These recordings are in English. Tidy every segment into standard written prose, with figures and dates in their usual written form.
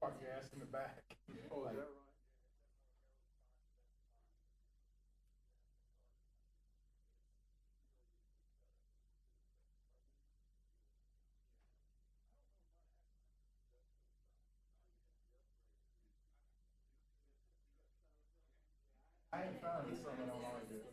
podcast in the back. Oh, is that right? I ain't found this summer online yet.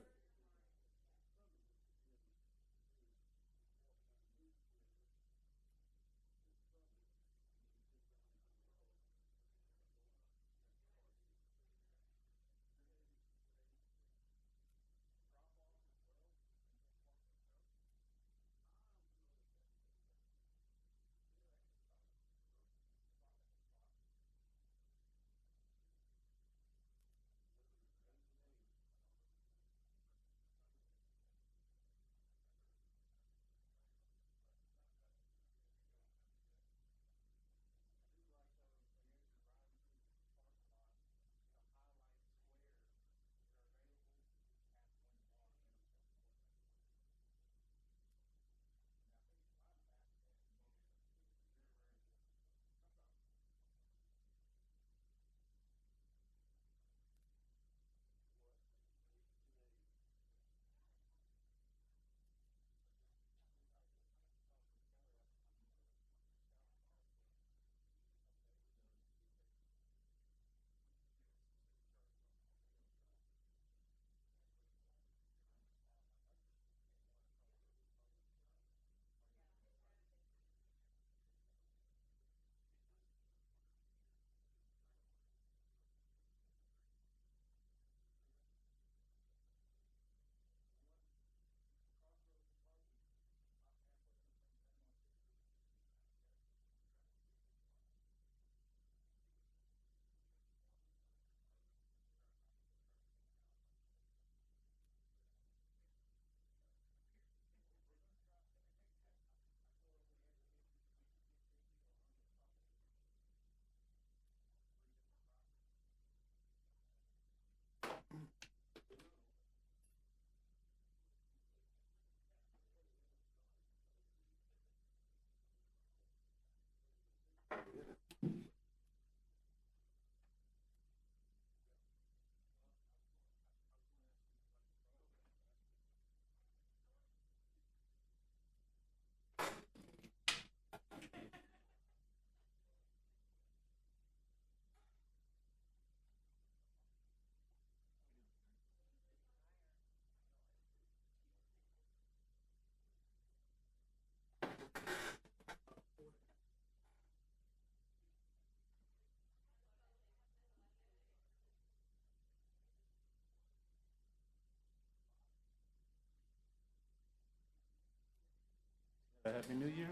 Happy New Year.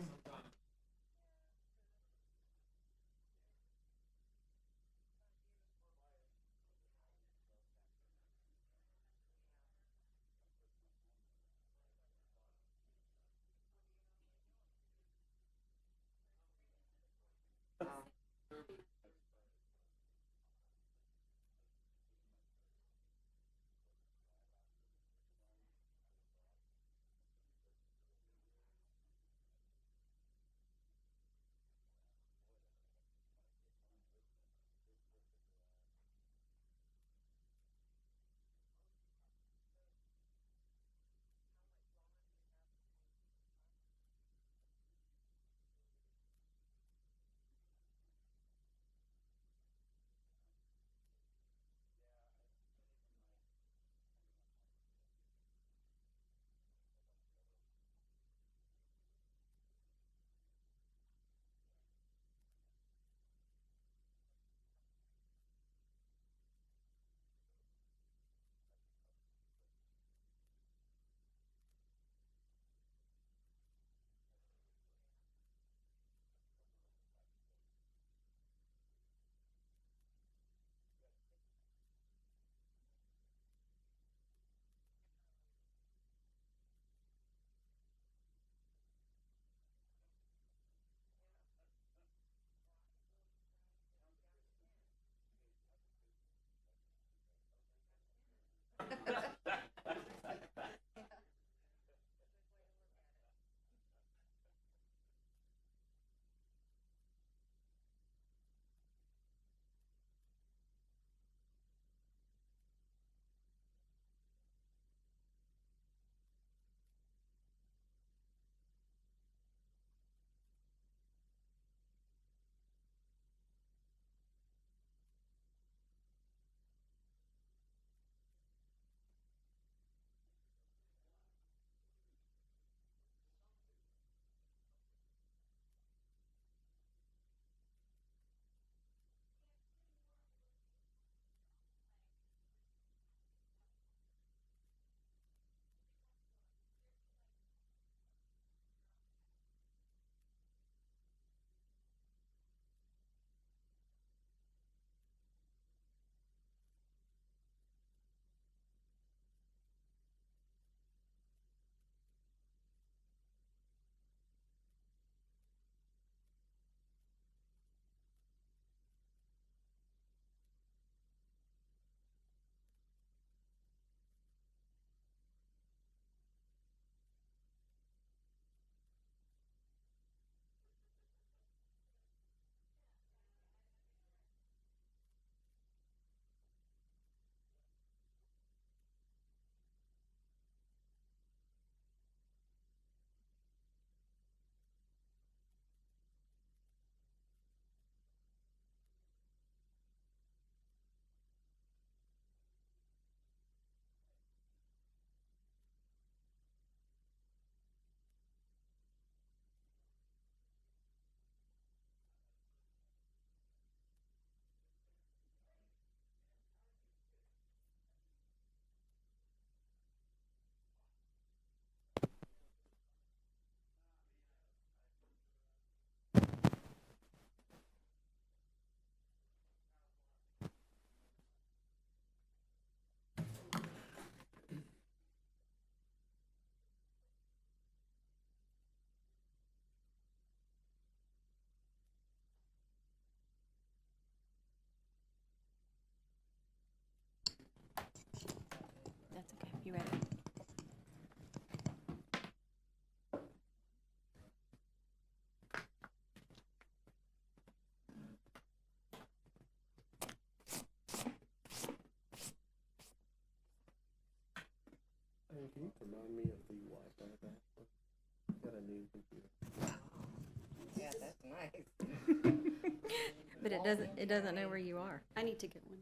But it doesn't know where you are. I need to get one.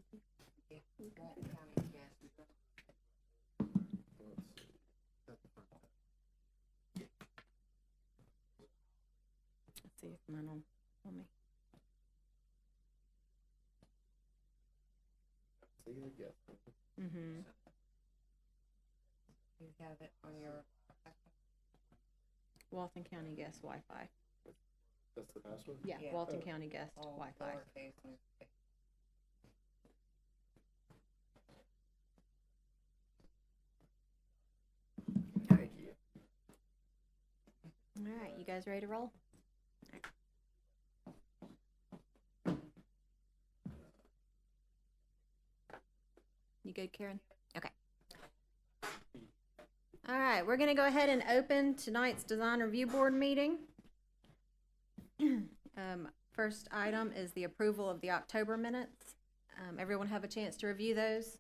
Let's see if mine will tell me. Mm-hmm. You have it on your, Walton County Guest Wi-Fi. That's the password? Yeah, Yeah. Walton County Guest all Wi-Fi. lowercase and Thank you. All right, you guys ready to roll? You good, Karen? Okay. All right, we're gonna go ahead and open tonight's Design Review Board meeting. First item is the approval of the October minutes. Everyone have a chance to review those?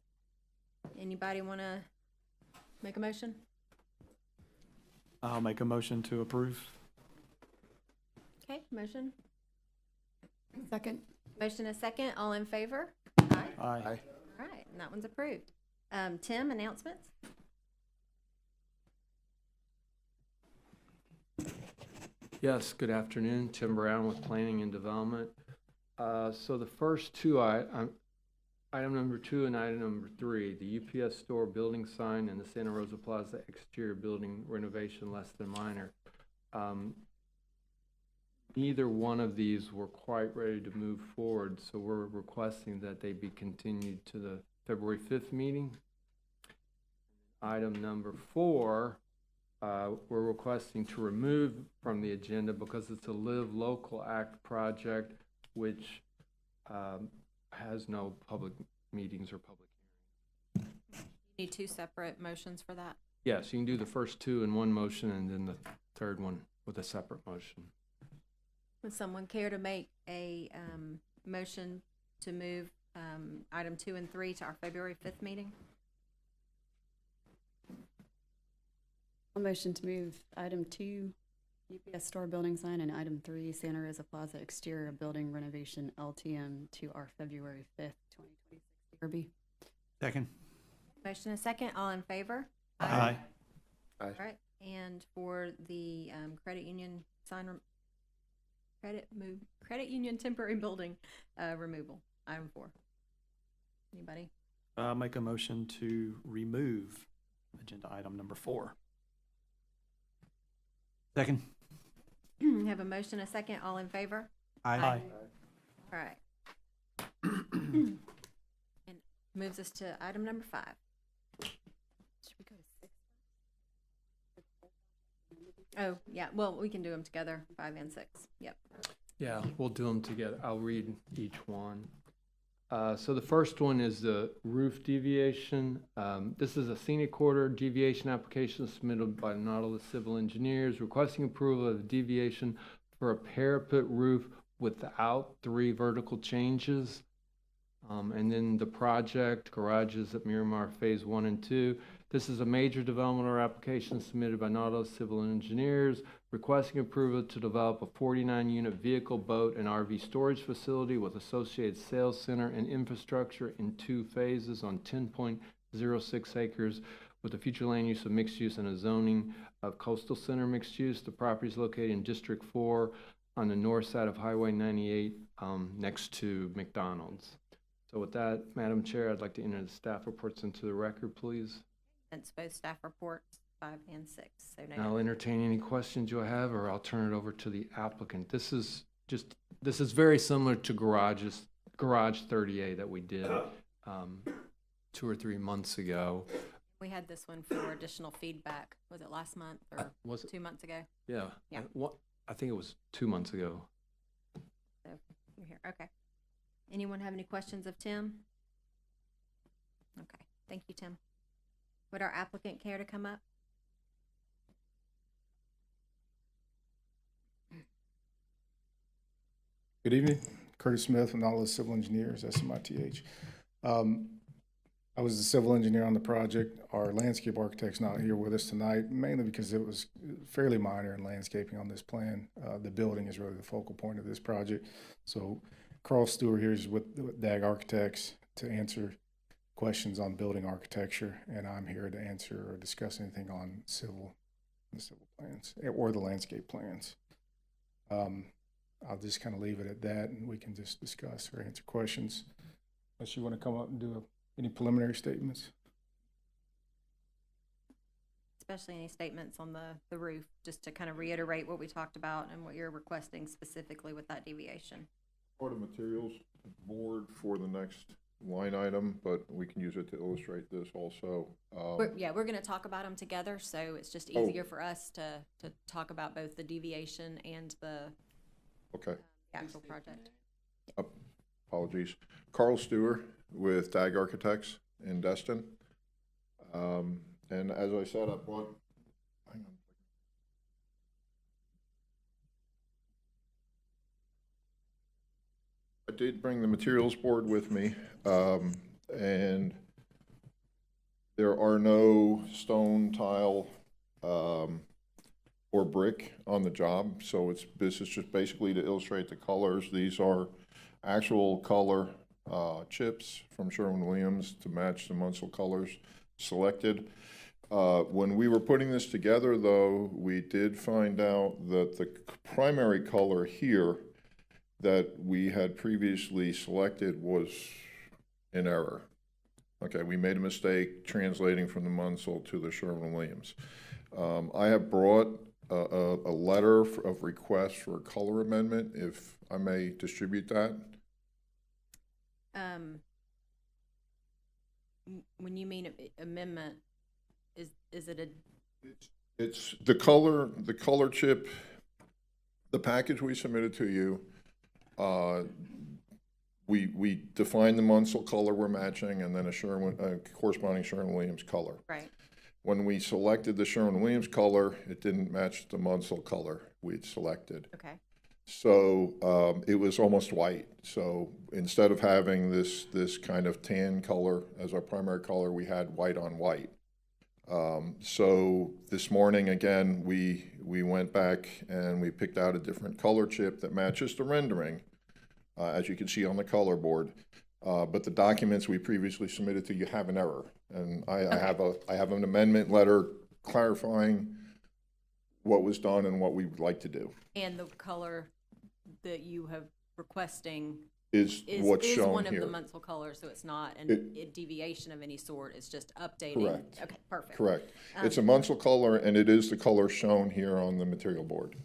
Anybody wanna make a motion? I'll make a motion to approve. Okay, motion. Second. Motion a second, all in favor? Aye. All right, and that one's approved. Tim, announcements? Yes, good afternoon. Tim Brown with Planning and Development. So the first two, item number 2 and item number 3, the UPS store building sign and the Santa Rosa Plaza exterior building renovation less than minor. Neither one of these were quite ready to move forward, so we're requesting that they be continued to the February 5th meeting. Item number 4, we're requesting to remove from the agenda because it's a Live Local Act project, which has no public meetings or public hearings. Need two separate motions for that? Yes, you can do the first two in one motion and then the third one with a separate motion. Would someone care to make a motion to move item 2 and 3 to our February 5th meeting? A motion to move item 2, UPS store building sign, and item 3, Santa Rosa Plaza exterior building renovation LTM to our February 5th, 2026 Derby. Second. Motion a second, all in favor? Aye. All right, and for the credit union sign, credit union temporary building removal, item 4. Anybody? I'll make a motion to remove agenda item number 4. Second. Have a motion a second, all in favor? Aye. All right. And moves us to item number 5. Should we go to 6? Oh, yeah, well, we can do them together, 5 and 6, yep. Yeah, we'll do them together. I'll read each one. So the first one is the roof deviation. This is a scenic corridor deviation application submitted by Nautilus Civil Engineers requesting approval of the deviation for a parapet roof without 3 vertical changes. And then the project, garages at Miramar Phase 1 and 2. This is a major developmental application submitted by Nautilus Civil Engineers requesting approval to develop a 49-unit vehicle, boat, and RV storage facility with associated sales center and infrastructure in 2 phases on 10.06 acres with a future land use of mixed use and a zoning of coastal center mixed use. The property is located in District 4 on the north side of Highway 98 next to McDonald's. So with that, Madam Chair, I'd like to enter the staff reports into the record, please. That's both staff reports, 5 and 6. So And I'll entertain any questions you have, or I'll turn it over to the applicant. This is very similar to Garage 30A that we did 2 or 3 months ago. we had this one for additional feedback. Was it last month or Was it? 2 months ago? Yeah. Yeah. I think it was 2 months ago. So you're here. Okay. Anyone have any questions of Tim? Okay. Thank you, Tim. Would our applicant care to come up? Good evening, Curtis Smith from Nautilus Civil Engineers, SMITH. I was the civil engineer on the project. Our landscape architect's not here with us tonight, mainly because it was fairly minor in landscaping on this plan. The building is really the focal point of this project. So Carl Stewart here is with DAG Architects to answer questions on building architecture, and I'm here to answer or discuss anything on the civil plans or the landscape plans. I'll just kind of leave it at that, and we can just discuss or answer questions. Unless you want to come up and do any preliminary statements. Especially any statements on the roof, just to kind of reiterate what we talked about and what you're requesting specifically with that deviation. Part of materials board for the next line item, but we can use it to illustrate this also. We're gonna talk about them together, so it's just Oh. easier for us to talk about both the deviation and the Okay, actual project. apologies. Carl Stewart with DAG Architects in Destin. And as I said, I brought, hang on. I did bring the materials board with me, and there are no stone, tile, or brick on the job, so this is just basically to illustrate the colors. These are actual color chips from Sherwin-Williams to match the Munsell colors selected. When we were putting this together, though, we did find out that the primary color here that we had previously selected was in error. Okay, we made a mistake translating from the Munsell to the Sherwin-Williams. I have brought a letter of request for a color amendment, if I may distribute that. When you mean amendment, is it a, It's the color chip, the package we submitted to you, we defined the Munsell color we're matching and then a corresponding Sherwin-Williams color. right? When we selected the Sherwin-Williams color, it didn't match the Munsell color we'd selected. Okay, So it was almost white. So instead of having this kind of tan color as our primary color, we had white on white. So this morning, again, we went back and we picked out a different color chip that matches the rendering, as you can see on the color board. But the documents we previously submitted to you have an error. And I have an amendment letter clarifying what was done and what we would like to do. and the color that you have requesting Is is what's one shown of the here. Munsell colors, so it's not It- a deviation of any sort, it's just updating. Correct. Okay, perfect. Correct. It's a Munsell color, and it is the color shown here on the material board.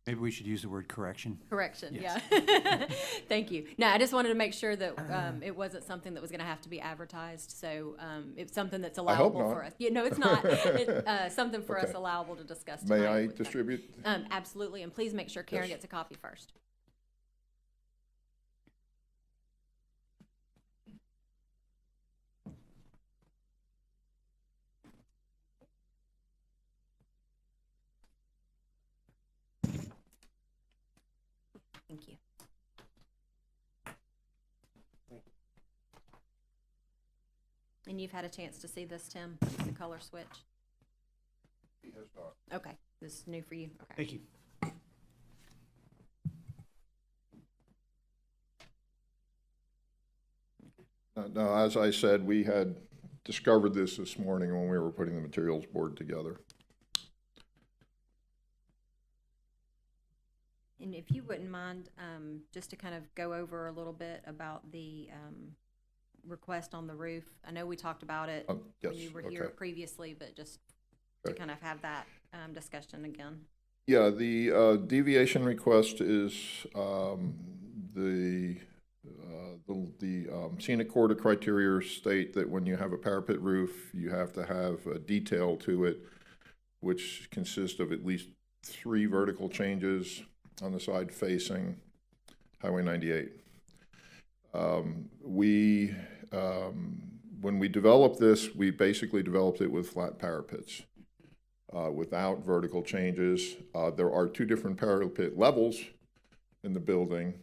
Maybe we should use the word correction. Correction, Yes. yeah. Thank you. No, I just wanted to make sure that it wasn't something that was going to have to be advertised, so it's something that's I hope allowable for not. us. Yeah, no, it's not. It's something for us Okay. allowable to discuss May tonight I with them. distribute? Absolutely, and please make sure Karen Yes. gets a copy first. Thank you. And you've had a chance to see this, Tim, the color switch? Okay, this is new for you, okay. Thank you. No, as I said, we had discovered this morning when we were putting the materials board together. And if you wouldn't mind, just to kind of go over a little bit about the request on the roof. I know we talked about it Yes, when you were here okay. previously, but just to Okay. kind of have that discussion again. Yeah, the deviation request is the scenic corridor criteria state that when you have a parapet roof, you have to have a detail to it, which consists of at least 3 vertical changes on the side facing Highway 98. When we developed this, we basically developed it with flat parapets, without vertical changes. There are 2 different parapet levels in the building.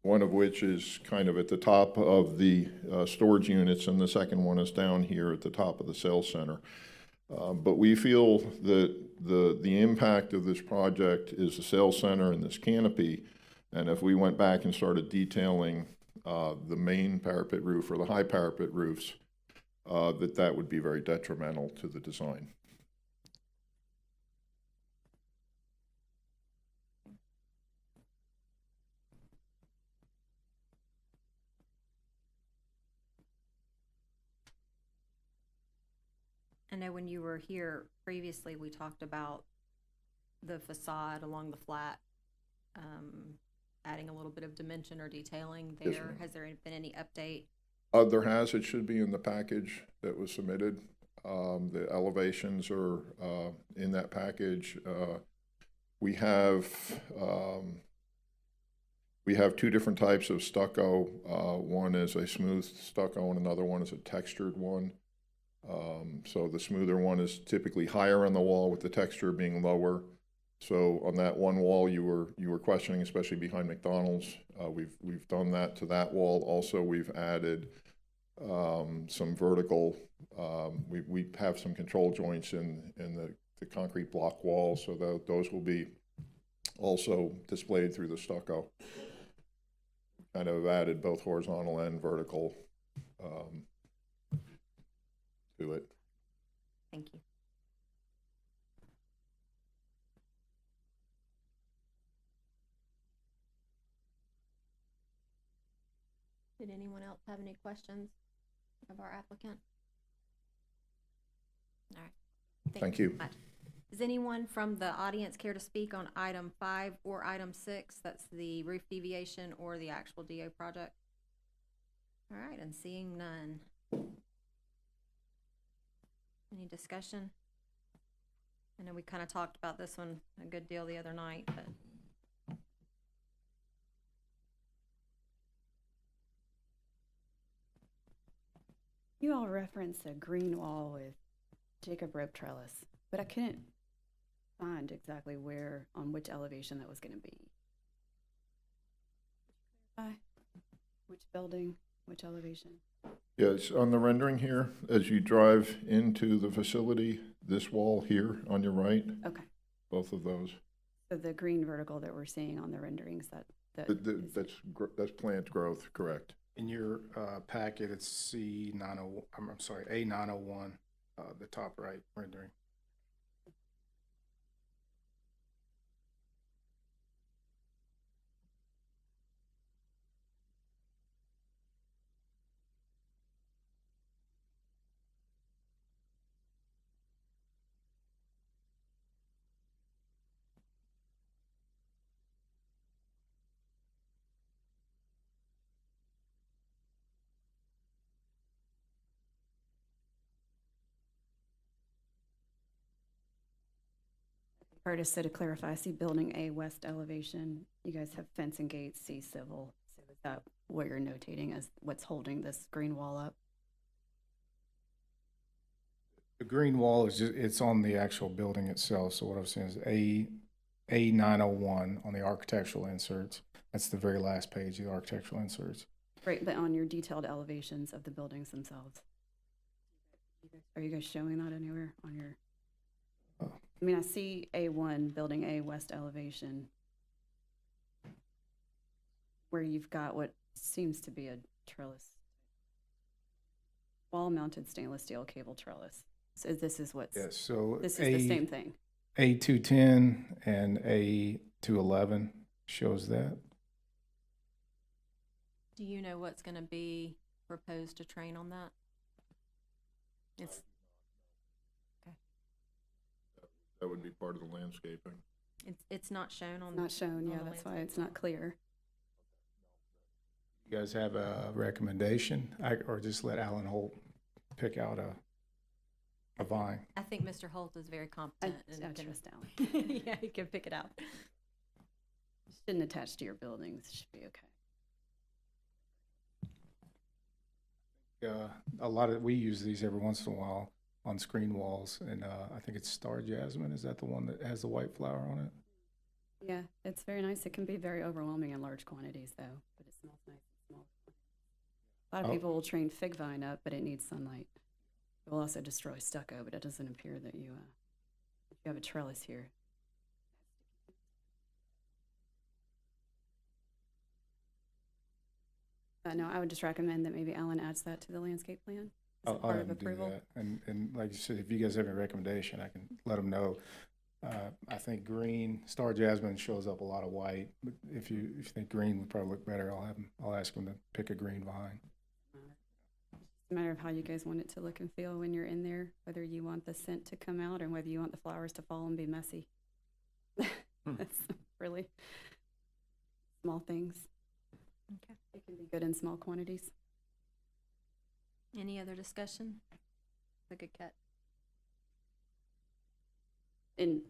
One of which is kind of at the top of the storage units, and the second one is down here at the top of the sales center. But we feel that the impact of this project is the sales center and this canopy. And if we went back and started detailing the main parapet roof or the high parapet roofs, that would be very detrimental to the design. I know when you were here previously, we talked about the facade along the flat, adding a little bit of dimension or detailing Yes, there. ma'am. Has there been any update? There has, it should be in the package that was submitted. The elevations are in that package. We have two different types of stucco. One is a smooth stucco and another one is a textured one. So the smoother one is typically higher on the wall with the texture being lower. So on that one wall you were questioning, especially behind McDonald's, we've done that to that wall. Also, we've added some vertical. We have some control joints in the concrete block wall, so those will be also displayed through the stucco. Kind of added both horizontal and vertical to it. Thank you. Did anyone else have any questions of our applicant? All right. Thank you. so much. Does anyone from the audience care to speak on item 5 or item 6? That's the roof deviation or the actual DO project. All right, and seeing none. Any discussion? I know we kind of talked about this one a good deal the other night, but You all referenced a green wall with Jacob rope trellis, but I couldn't find exactly where, on which elevation that was going to be. Which building, which elevation? Yes, on the rendering here, as you drive into the facility, this wall here on your right, Okay, both of those. so the green vertical that we're seeing on the renderings, That's plant growth, correct. In your packet, it's C90, I'm sorry, A901, the top right rendering. Curtis, so to clarify, I see building A west elevation. You guys have fence and gates, C civil. So is that what you're notating as what's holding this green wall up? The green wall is just, it's on the actual building itself. So what I'm saying is A901 on the architectural inserts. That's the very last page of the architectural inserts. Right, but on your detailed elevations of the buildings themselves. Are you guys showing that anywhere on your? I mean, I see A1, building A west elevation, where you've got what seems to be a trellis. Wall-mounted stainless steel cable trellis. So this is what's, Yes, so this is the same thing. A210 and A211 shows that. do you know what's going to be proposed to train on that? It's That would be part of the landscaping. it's not shown on. Not shown, on yeah, the that's why landscape it's not clear. You guys have a recommendation, or just let Alan Holt pick out a vine? I think Mr. Holt is very competent I and can, trust Alan. yeah, he can pick it out. Shouldn't attach to your buildings, should be okay. A lot of, we use these every once in a while on screen walls, and I think it's Star Jasmine. Is that the one that has the white flower on it? Yeah, it's very nice. It can be very overwhelming in large quantities though, but it smells nice in small quantities. A lot of Oh. people will train fig vine up, but it needs sunlight. It will also destroy stucco, but it doesn't appear that you You have a trellis here. No, I would just recommend that maybe Alan adds that to the landscape plan. As a I'll part have of them do approval. that. And like you said, if you guys have any recommendation, I can let them know. I think green, star jasmine shows up a lot of white, but if you think green would probably look better, I'll ask them to pick a green vine. It's a matter of how you guys want it to look and feel when you're in there, whether you want the scent to come out and whether you want the flowers to fall and be messy. That's really small things. Okay. It can be good in small quantities. Any other discussion? It's a good catch. In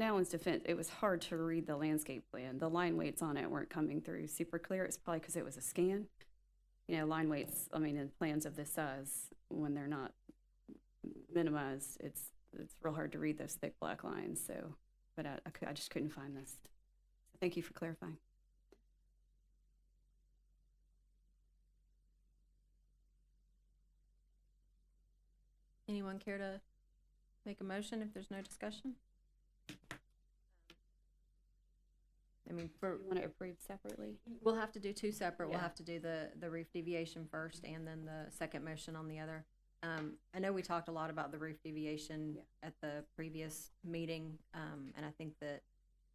Alan's defense, it was hard to read the landscape plan. The line weights on it weren't coming through super clear. It's probably because it was a scan. You know, line weights, I mean, in plans of this size, when they're not minimized, it's real hard to read those thick black lines. So, but I just couldn't find this. So thank you for clarifying. Anyone care to make a motion if there's no discussion? I mean, You want to approve separately? we'll have to do two separate. We'll Yeah. have to do the roof deviation first and then the second motion on the other. I know we talked a lot about the roof deviation Yeah. at the previous meeting, and I think that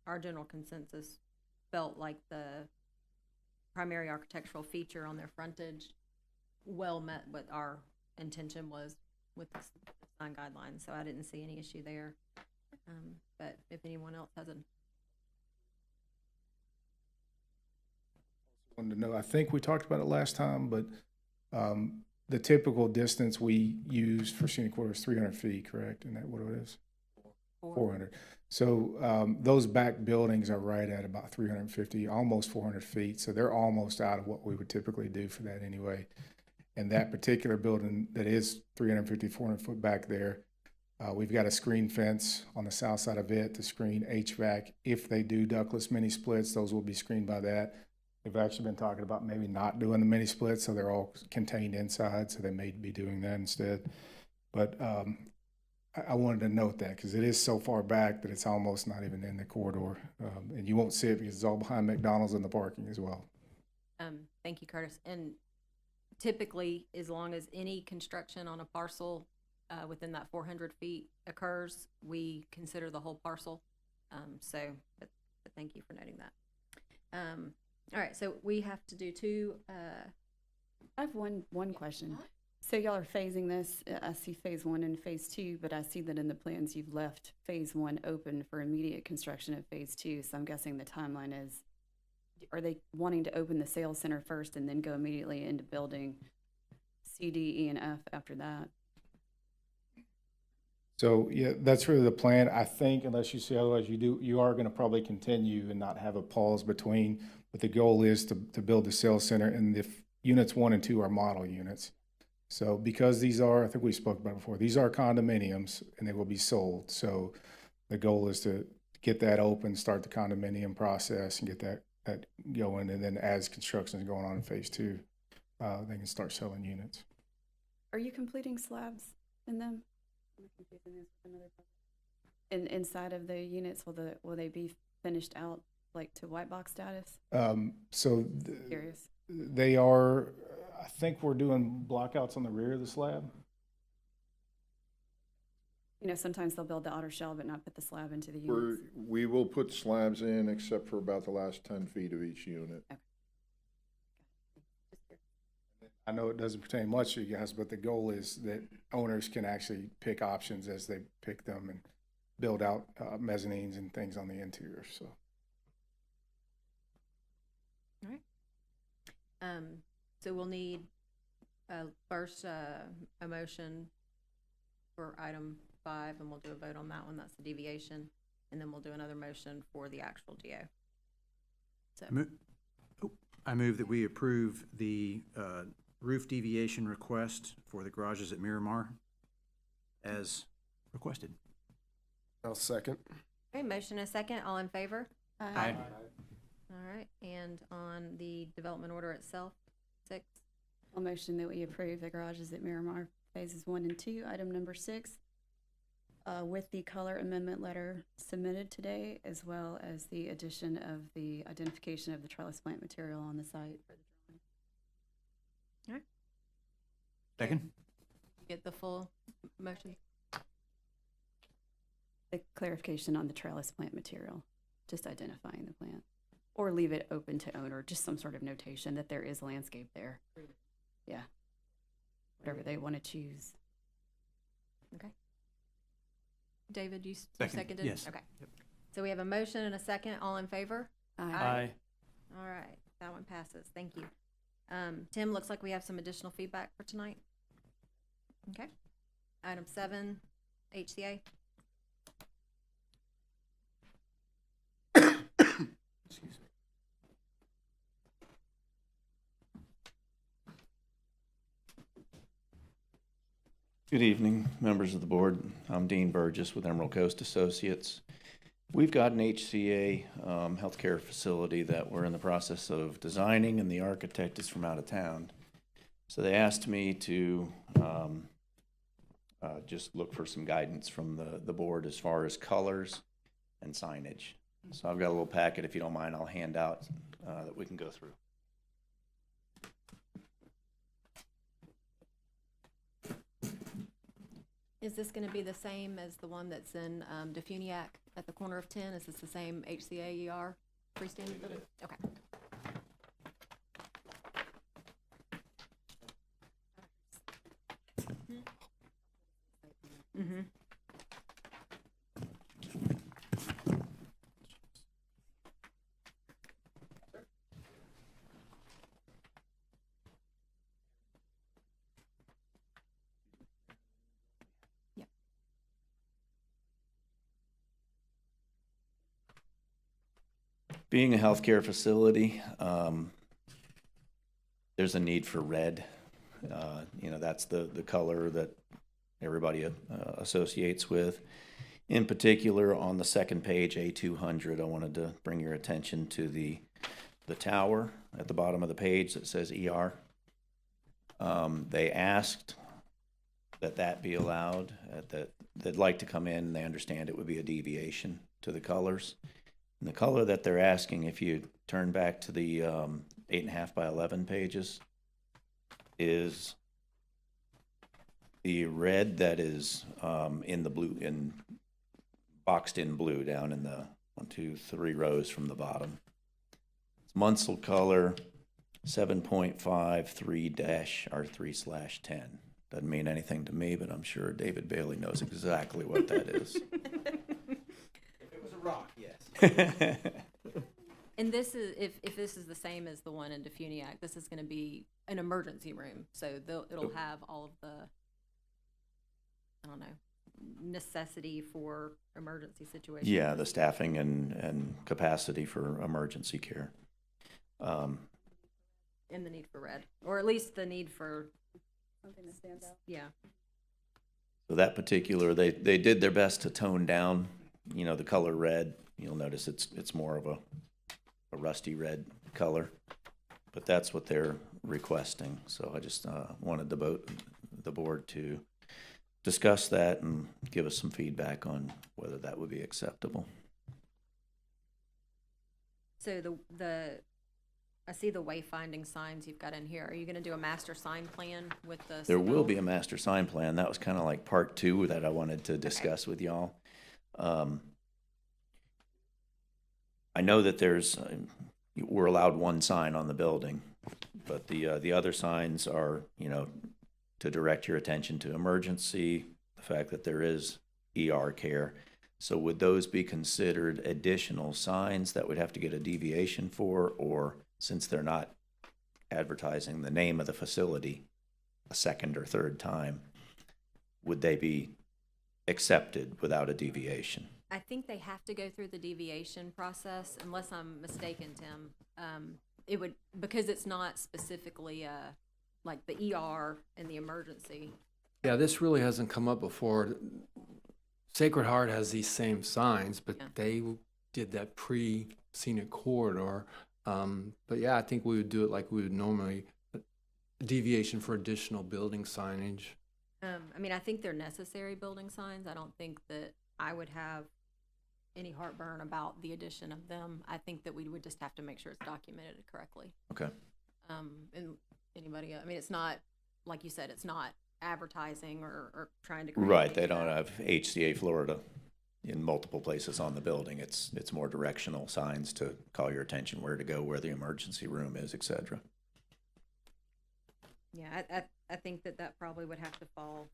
our general consensus felt like the primary architectural feature on their frontage well met what our intention was with the design guidelines, so I didn't see any issue there. But if anyone else has a Wanted to know, I think we talked about it last time, but the typical distance we use for scenic corridor is 300 feet, correct? Isn't that what it is? 400. So those back buildings are right at about 350, almost 400 feet. So they're almost out of what we would typically do for that anyway. And that particular building that is 350, 400 foot back there, we've got a screen fence on the south side of it to screen HVAC. If they do ductless mini splits, those will be screened by that. They've actually been talking about maybe not doing the mini splits, so they're all contained inside, so they may be doing that instead. But I wanted to note that because it is so far back that it's almost not even in the corridor. And you won't see it because it's all behind McDonald's in the parking as well. Thank you, Curtis. And typically, as long as any construction on a parcel within that 400 feet occurs, we consider the whole parcel. But thank you for noting that. All right, so we have to do two. I have one question. So y'all are phasing this. I see phase 1 and phase 2, but I see that in the plans you've left phase 1 open for immediate construction of phase 2. So I'm guessing the timeline is, are they wanting to open the sales center first and then go immediately into building C, D, E, and F after that? So, yeah, that's really the plan. I think unless you say otherwise, you are gonna probably continue and not have a pause between, but the goal is to build the sales center, and if units 1 and 2 are model units. So because these are, I think we spoke about it before, these are condominiums and they will be sold. So the goal is to get that open, start the condominium process and get that going. And then as construction is going on in phase 2, they can start selling units. Are you completing slabs in them? Am I confusing this with another project? Inside of the units, will they be finished out like to white box status? Curious. They are, I think we're doing blockouts on the rear of the slab. You know, sometimes they'll build the outer shell but not put the slab into the units. We will put slabs in except for about the last 10 feet of each unit. I know it doesn't pertain much to you guys, but the goal is that owners can actually pick options as they pick them and build out mezzanines and things on the interior, so. All right. So we'll need first a motion for item 5, and we'll do a vote on that one. That's the deviation, and then we'll do another motion for the actual DO. So I move that we approve the roof deviation request for the garages at Miramar as requested. I'll second. okay, motion and a second. All in favor? Aye. All right. And on the development order itself, 6. I'll motion that we approve the garages at Miramar phases 1 and 2, item number 6. with the color amendment letter submitted today, as well as the addition of the identification of the trellis plant material on the site. Second? Get the full motion? The clarification on the trellis plant material, just identifying the plant. Or leave it open to owner, just some sort of notation that there is landscape there. Yeah. Whatever they want to choose. David, you Second, seconded? yes. Okay. So we have a motion and a second. All in favor? Aye. All right, that one passes. Thank you. Tim, looks like we have some additional feedback for tonight. Okay. Item 7, HCA. Excuse me. Good evening, members of the board. I'm Dean Burgess with Emerald Coast Associates. We've got an HCA healthcare facility that we're in the process of designing, and the architect is from out of town. So they asked me to just look for some guidance from the board as far as colors and signage. So I've got a little packet, if you don't mind, I'll hand out that we can go through. Is this going to be the same as the one that's in Defuniak at the corner of 10? Is this the same HCA ER freestanding building? Okay. Mm-hmm. Being a healthcare facility, there's a need for red. That's the color that everybody associates with. In particular, on the second page, A200, I wanted to bring your attention to the tower at the bottom of the page that says ER. They asked that be allowed, that they'd like to come in, they understand it would be a deviation to the colors. And the color that they're asking, if you turn back to the 8.5 by 11 pages, is the red that is in the blue, boxed in blue down in the 1, 2, 3 rows from the bottom. It's Munsell color 7.53-R3/10. Doesn't mean anything to me, but I'm sure David Bailey knows exactly what that is. Rock, yes. And this is, if this is the same as the one in Defuniak, this is going to be an emergency room. So it'll have all of the, I don't know, necessity for emergency situations. Yeah, the staffing and capacity for emergency care. And the need for red, or at least the need for, Something that stands out. yeah. So that particular, they did their best to tone down, the color red. You'll notice it's more of a rusty red color, but that's what they're requesting. So I just wanted the board to discuss that and give us some feedback on whether that would be acceptable. So I see the wayfinding signs you've got in here. Are you going to do a master sign plan with the? There will be a master sign plan. That was kind of like part 2 that I wanted to discuss with y'all. I know that we're allowed 1 sign on the building, but the other signs are, to direct your attention to emergency, the fact that there is ER care. So would those be considered additional signs that would have to get a deviation for, or since they're not advertising the name of the facility a second or third time, would they be accepted without a deviation? I think they have to go through the deviation process, unless I'm mistaken, Tim. It would, because it's not specifically like the ER and the emergency. Yeah, this really hasn't come up before. Sacred Heart has these same signs, but Yeah. they did that pre-scenic corridor. But yeah, I think we would do it like we would normally, a deviation for additional building signage. I mean, I think they're necessary building signs. I don't think that I would have any heartburn about the addition of them. I think that we would just have to make sure it's documented correctly. Okay. And anybody, I mean, it's not, like you said, it's not advertising or trying to. create Right, they any, don't have HCA Florida in multiple places on the building. It's more directional signs to call your attention where to go, where the emergency room is, et cetera. Yeah, I think that probably would have to fall,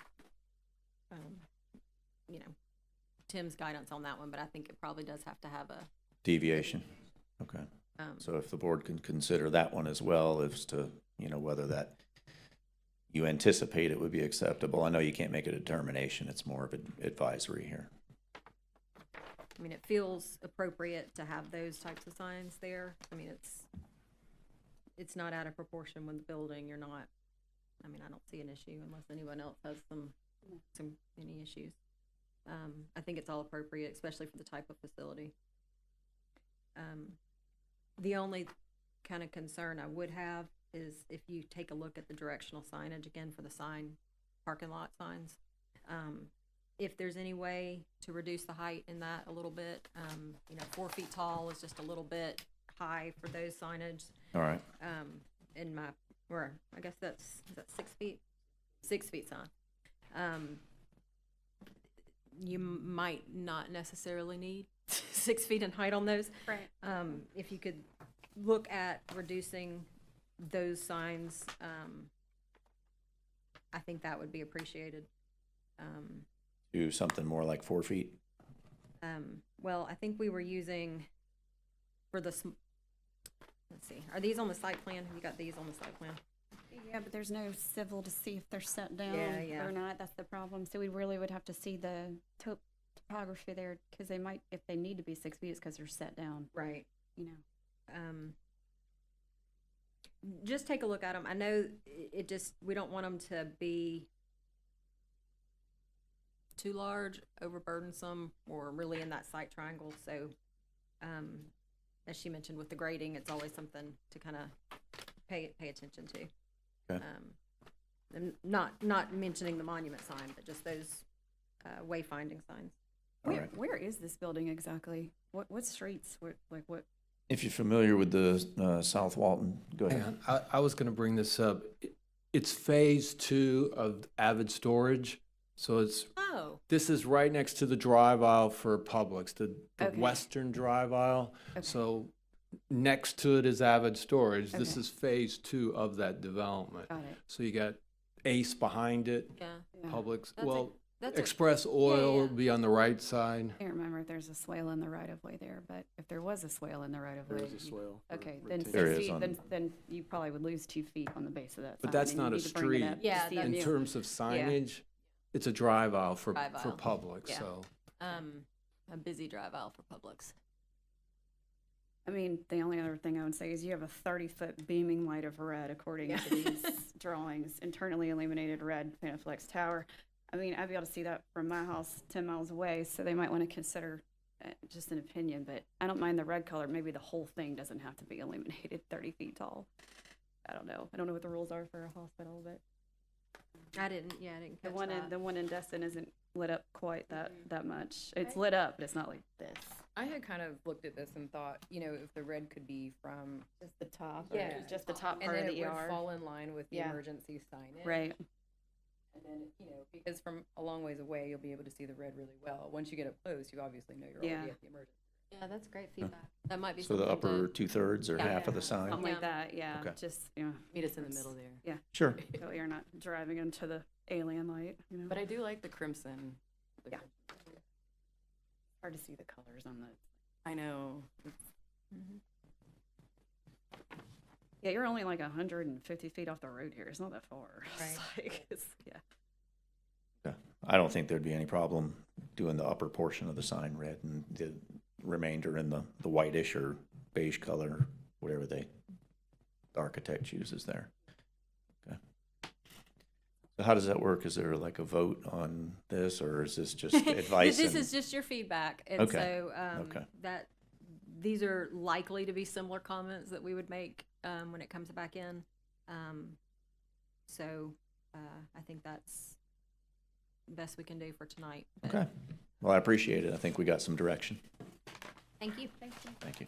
you know, Tim's guidance on that one, but I think it probably does have to have a, Deviation, okay. um, So if the board can consider that one as well, as to, you know, whether that you anticipate it would be acceptable. I know you can't make a determination, it's more of an advisory here. I mean, it feels appropriate to have those types of signs there. I mean, it's not out of proportion with the building. You're not, I mean, I don't see an issue unless anyone else has any issues. I think it's all appropriate, especially for the type of facility. The only kind of concern I would have is if you take a look at the directional signage again for the parking lot signs. If there's any way to reduce the height in that a little bit, 4 feet tall is just a little bit high for those signage. All right, I guess is that 6 feet? 6 feet sign. You might not necessarily need 6 feet in height on those. Right. If you could look at reducing those signs, I think that would be appreciated. do something more like 4 feet. Well, I think we were using for let's see, are these on the site plan? You got these on the site plan? Yeah, but there's no civil to see if they're set down Yeah. or not. That's the problem. So we really would have to see the topography there, because they might, if they need to be 6 feet, it's because they're set down, Right. you know. Just take a look at them. I know we don't want them to be too large, overburdensome, or really in that site triangle. So, as she mentioned with the grading, it's always something to kind of pay attention to. Okay. And not mentioning the monument sign, but just those wayfinding signs. All right. Where is this building exactly? What streets? What? If you're familiar with the South Walton, go ahead. I was gonna bring this up. It's phase 2 of Avid Storage. So Oh. this is right next to the drive aisle for Publix, the Okay. western drive aisle. Okay. So next to it is Avid Storage. This Okay. is phase 2 of that development. Got it. So you got Ace behind it, Yeah. Yeah. Publix, That's well, That's Express Oil yeah. will be on the right side. I can't remember if there's a swale in the right of way there, but if there was a swale in the right of way. There is a swale. Okay, or then retention. There 6 is feet, on- then you probably would lose 2 feet on the base of that sign. But that's and you not a need to bring it up street. to Yeah, see that's- In if- terms of signage, it's a drive aisle for Drive aisle. Publix, Yeah. so. A busy drive aisle for Publix. I mean, the only other thing I would say is you have a 30-foot beaming light of red according Yeah. to these drawings, internally illuminated red Panaflex tower. I mean, I'd be able to see that from my house 10 miles away, so they might want to consider just an opinion, but I don't mind the red color. Maybe the whole thing doesn't have to be illuminated 30 feet tall. I don't know. I don't know what the rules are for a hospital, but I didn't the catch one that. the one in Destin isn't lit up quite that much. It's lit up, but it's not like this. I had kind of looked at this and thought, if the red could be from, Just the top. Yeah. Just the top and part of then the it would ER. fall in line with the Yeah. emergency signage. Right. And then, because from a long ways away, you'll be able to see the red really well. Once you get up close, you obviously know you're Yeah. already at the emergency. Yeah, that's great feedback. That might be So the something upper to 2/3 or Yeah. half of the sign? Something Yeah. like that, yeah. Okay. Just, Meet us in the middle there. Sure. so you're not driving into the alien light, But I do like the crimson. Yeah. Hard to see the colors on the. I know. Yeah, you're only like 150 feet off the road here. It's not that far. It's Right. like, yeah. I don't think there'd be any problem doing the upper portion of the sign red and the remainder in the whitish or beige color, whatever the architect chooses there. Okay. So how does that work? Is there like a vote on this, or is this just advice? This and- is just your feedback, and Okay. so Okay. these are likely to be similar comments that we would make when it comes back in. So I think that's best we can do for tonight. But Okay. Well, I appreciate it. I think we got some direction. Thank you. Thank you.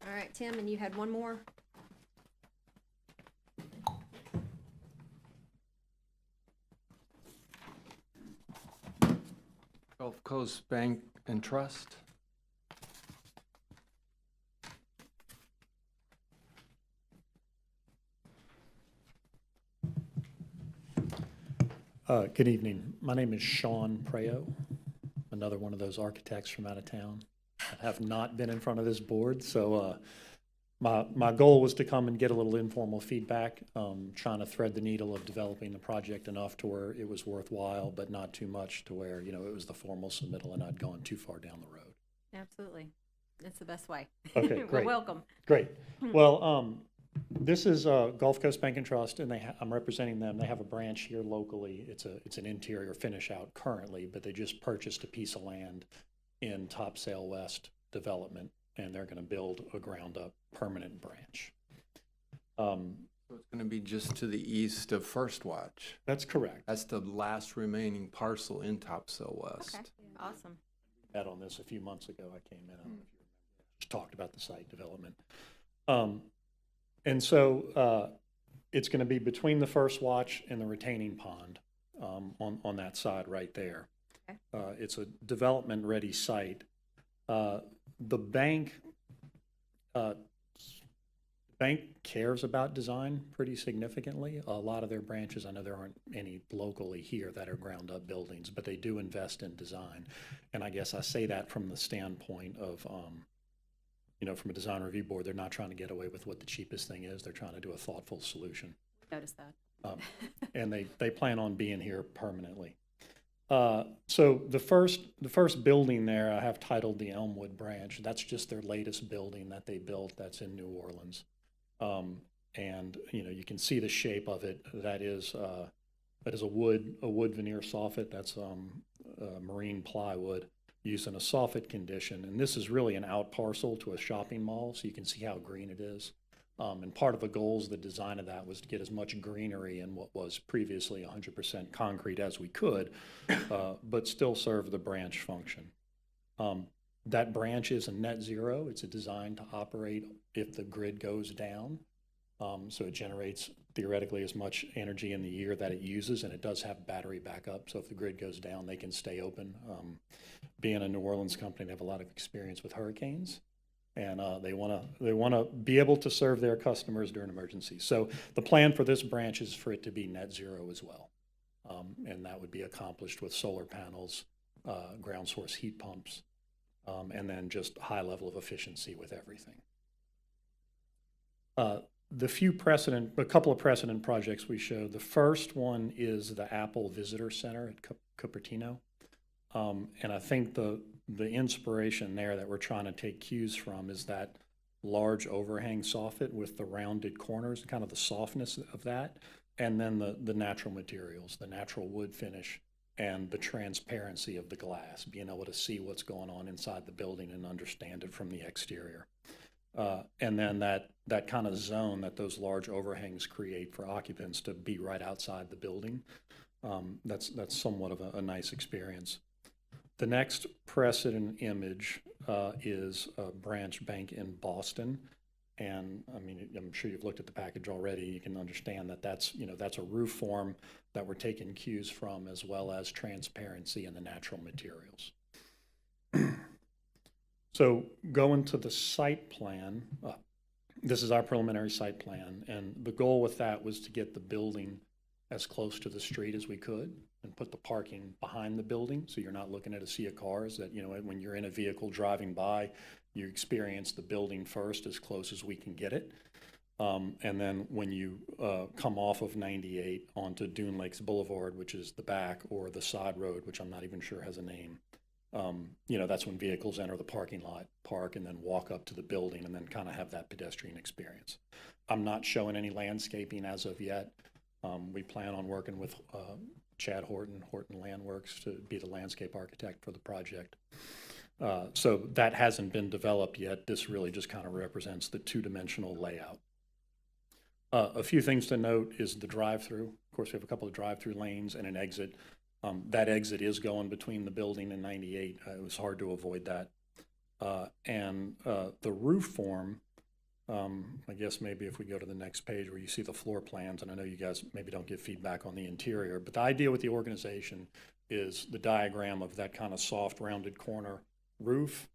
All right, Tim, and you had one more? Gulf Coast Bank and Trust. Good evening. My name is Sean Preo, another one of those architects from out of town. I have not been in front of this board, so my goal was to come and get a little informal feedback, trying to thread the needle of developing the project enough to where it was worthwhile, but not too much to where, you know, it was the formal submittal and I'd gone too far down the road. Absolutely. It's the best way. Okay, Well, great. welcome. Great. Well, this is Gulf Coast Bank and Trust, and I'm representing them. They have a branch here locally. It's an interior finish out currently, but they just purchased a piece of land in Topsail West development, and they're going to build a ground-up permanent branch. So it's going to be just to the east of First Watch. That's correct. That's the last remaining parcel in Topsail West. Okay, awesome. Had on this a few months ago. I came in, I don't know if you remember, just talked about the site development. And so it's going to be between the First Watch and the retaining pond on that side right there. Okay. It's a development-ready site. The bank cares about design pretty significantly. A lot of their branches, I know there aren't any locally here that are ground-up buildings, but they do invest in design. And I guess I say that from the standpoint of you know, from a design review board, they're not trying to get away with what the cheapest thing is. They're trying to do a thoughtful solution. Notice that. And they plan on being here permanently. So the first building there I have titled the Elmwood Branch. That's just their latest building that they built that's in New Orleans. And, you know, you can see the shape of it. That is a wood veneer soffit. That's marine plywood used in a soffit condition. And this is really an out parcel to a shopping mall, so you can see how green it is. And part of the goals, the design of that was to get as much greenery in what was previously 100% concrete as we could, but still serve the branch function. That branch is a net zero. It's designed to operate if the grid goes down. So it generates theoretically as much energy in the year that it uses, and it does have battery backup. So if the grid goes down, they can stay open. Being a New Orleans company, they have a lot of experience with hurricanes, and they want to be able to serve their customers during emergencies. So the plan for this branch is for it to be net zero as well, and that would be accomplished with solar panels, ground source heat pumps, and then just high level of efficiency with everything. A couple of precedent projects we showed. The first one is the Apple Visitor Center at Cupertino. And I think the inspiration there that we're trying to take cues from is that large overhang soffit with the rounded corners, kind of the softness of that, and then the natural materials, the natural wood finish, and the transparency of the glass, being able to see what's going on inside the building and understand it from the exterior. And then that kind of zone that those large overhangs create for occupants to be right outside the building, that's somewhat of a nice experience. The next precedent image is a branch bank in Boston. And I mean, I'm sure you've looked at the package already. You can understand that that's a roof form that we're taking cues from, as well as transparency in the natural materials. So going to the site plan, this is our preliminary site plan. And the goal with that was to get the building as close to the street as we could and put the parking behind the building, so you're not looking at a sea of cars that, you know, when you're in a vehicle driving by, you experience the building first as close as we can get it. And then when you come off of 98 onto Dune Lakes Boulevard, which is the back, or the side road, which I'm not even sure has a name, you know, that's when vehicles enter the parking lot, park, and then walk up to the building and then kind of have that pedestrian experience. I'm not showing any landscaping as of yet. We plan on working with Chad Horton Landworks, to be the landscape architect for the project. So that hasn't been developed yet. This really just kind of represents the two-dimensional layout. A few things to note is the drive-through. Of course, we have a couple of drive-through lanes and an exit. That exit is going between the building and 98. It was hard to avoid that. And the roof form, I guess maybe if we go to the next page where you see the floor plans, and I know you guys maybe don't give feedback on the interior, but the idea with the organization is the diagram of that kind of soft rounded corner roof,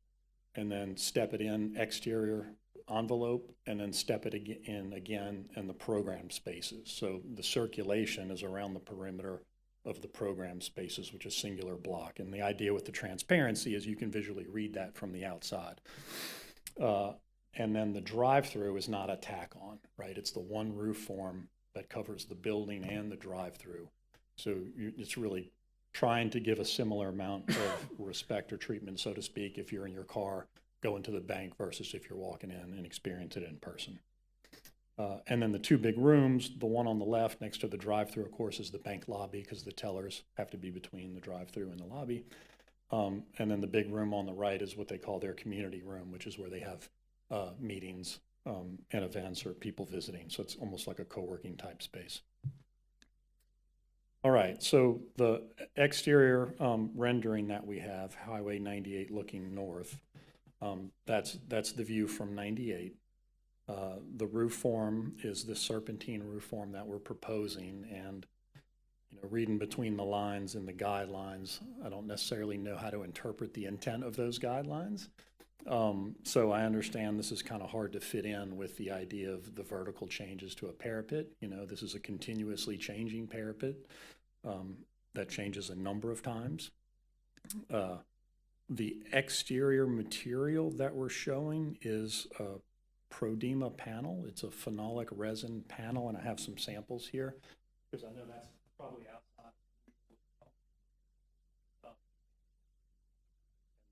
and then step it in exterior envelope, and then step it in again in the program spaces. So the circulation is around the perimeter of the program spaces, which is singular block. And the idea with the transparency is you can visually read that from the outside. And then the drive-through is not a tack-on, right? It's the one roof form that covers the building and the drive-through. So it's really trying to give a similar amount of respect or treatment, so to speak, if you're in your car going to the bank versus if you're walking in and experience it in person. And then the two big rooms, the one on the left next to the drive-through, of course, is the bank lobby because the tellers have to be between the drive-through and the lobby. And then the big room on the right is what they call their community room, which is where they have meetings and events or people visiting. So it's almost like a co-working type space. All right, so the exterior rendering that we have, Highway 98 looking north, that's the view from 98. The roof form is the serpentine roof form that we're proposing, and reading between the lines in the guidelines, I don't necessarily know how to interpret the intent of those guidelines. So I understand this is kind of hard to fit in with the idea of the vertical changes to a parapet. This is a continuously changing parapet that changes a number of times. The exterior material that we're showing is a Prodema panel. It's a phenolic resin panel, and I have some samples here because I know that's probably outside.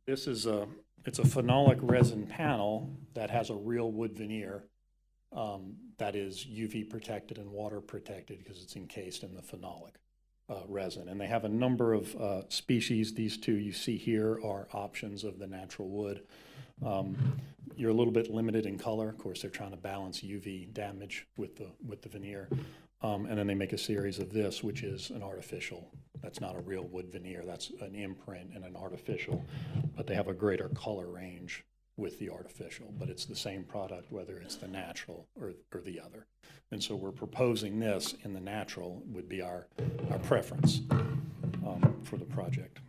This is it's a phenolic resin panel that has a real wood veneer that is UV protected and water protected because it's encased in the phenolic resin. And they have a number of species. These two you see here are options of the natural wood. You're a little bit limited in color. Of course, they're trying to balance UV damage with the veneer. And then they make a series of this, which is an artificial. That's not a real wood veneer. That's an imprint and an artificial. But they have a greater color range with the artificial. But it's the same product, whether it's the natural or the other. And so we're proposing this in the natural would be our preference for the project.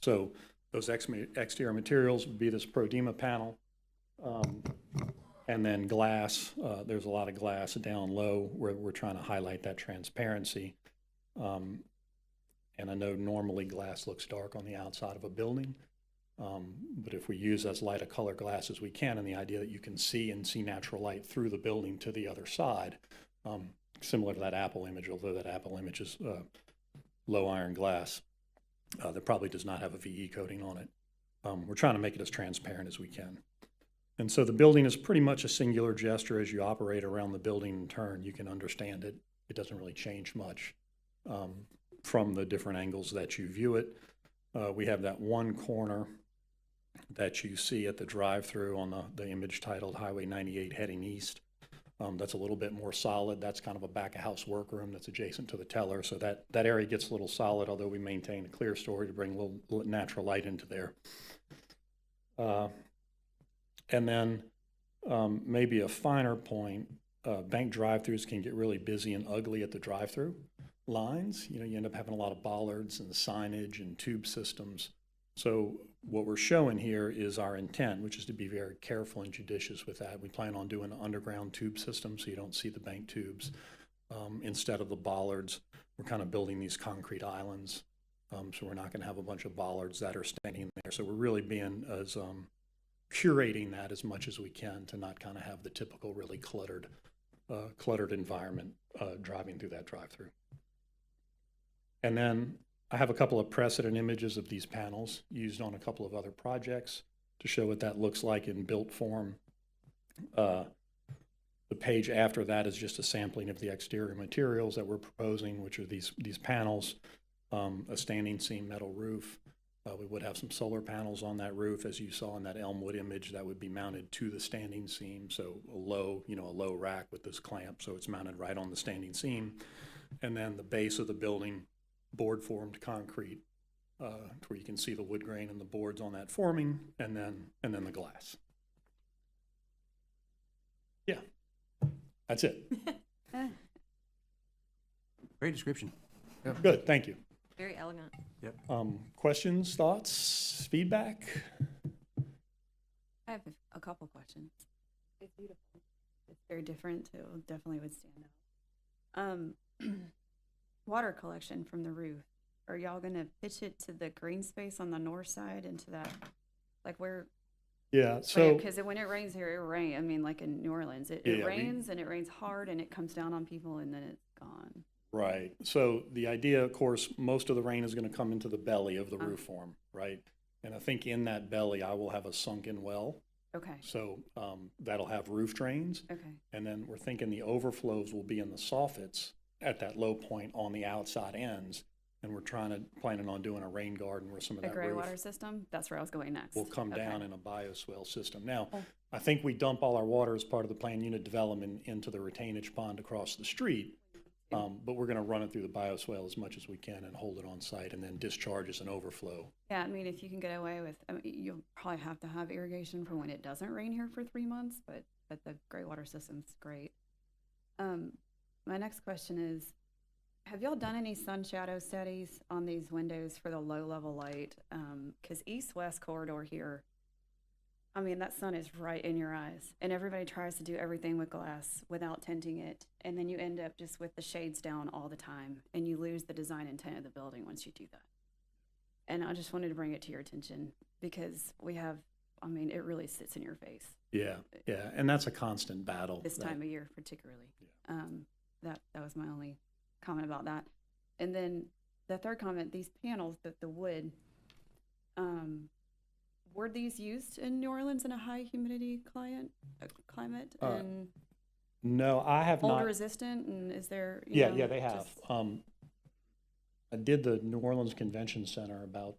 So those exterior materials would be this Prodema panel. And then glass, there's a lot of glass down low where we're trying to highlight that transparency. And I know normally glass looks dark on the outside of a building, but if we use as light a color glass as we can, and the idea that you can see natural light through the building to the other side, similar to that Apple image, although that Apple image is low iron glass, that probably does not have a VE coating on it. We're trying to make it as transparent as we can. And so the building is pretty much a singular gesture. As you operate around the building and turn, you can understand it. It doesn't really change much from the different angles that you view it. We have that one corner that you see at the drive-through on the image titled Highway 98 heading east. That's a little bit more solid. That's kind of a back-of-house workroom that's adjacent to the teller. So that area gets a little solid, although we maintain a clear story to bring a little natural light into there. And then maybe a finer point, bank drive-throughs can get really busy and ugly at the drive-through lines. You end up having a lot of bollards and signage and tube systems. So what we're showing here is our intent, which is to be very careful and judicious with that. We plan on doing an underground tube system so you don't see the bank tubes. Instead of the bollards, we're kind of building these concrete islands. So we're not going to have a bunch of bollards that are standing there. So we're really being as curating that as much as we can to not kind of have the typical really cluttered environment driving through that drive-through. And then I have a couple of precedent images of these panels used on a couple of other projects to show what that looks like in built form. The page after that is just a sampling of the exterior materials that we're proposing, which are these panels, a standing seam metal roof, We would have some solar panels on that roof, as you saw in that Elmwood image, that would be mounted to the standing seam. So a low rack with this clamp, so it's mounted right on the standing seam. And then the base of the building, board-formed concrete, where you can see the wood grain and the boards on that forming, and then the glass. Yeah, that's it. Great description. Good, thank you. Very elegant. Questions, thoughts, feedback? I have a couple questions. It's beautiful. It's very different. It definitely would stand out. Water collection from the roof. Are y'all gonna pitch it to the green space on the north side into that, like where? Yeah, so, Because when it rains here, it rains. I mean, like in New Orleans, it Yeah, rains and it rains hard and it comes down on people and then it's gone. right. So the idea, of course, most of the rain is gonna come into the belly of the Uh. roof form, right? And I think in that belly, I will have a sunken well. Okay, So that'll have roof drains. okay, And then we're thinking the overflows will be in the soffits at that low point on the outside ends. And we're planning on doing a rain garden where some of a that gray roof water system? That's where I was going next. will come Okay. down in a bioswale system. Now, Oh. I think we dump all our water as part of the planned unit development into the retainage pond across the street. But we're gonna run it through the bioswale as much as we can and hold it on site and then discharge as an overflow. Yeah, I mean, if you can get away with, I mean, you'll probably have to have irrigation for when it doesn't rain here for 3 months, but the gray water system's great. My next question is, have y'all done any sun shadow studies on these windows for the low level light? Cause east-west corridor here, I mean, that sun is right in your eyes and everybody tries to do everything with glass without tinting it. And then you end up just with the shades down all the time and you lose the design intent of the building once you do that. And I just wanted to bring it to your attention because I mean, it really sits in your face Yeah, and that's a constant battle. this that- time of year particularly. That was my only comment about that. And then the third comment, these panels, the wood, were these used in New Orleans in a high humidity climate and No, I have mold not. resistant? And is there, Yeah, they have. just- I did the New Orleans Convention Center about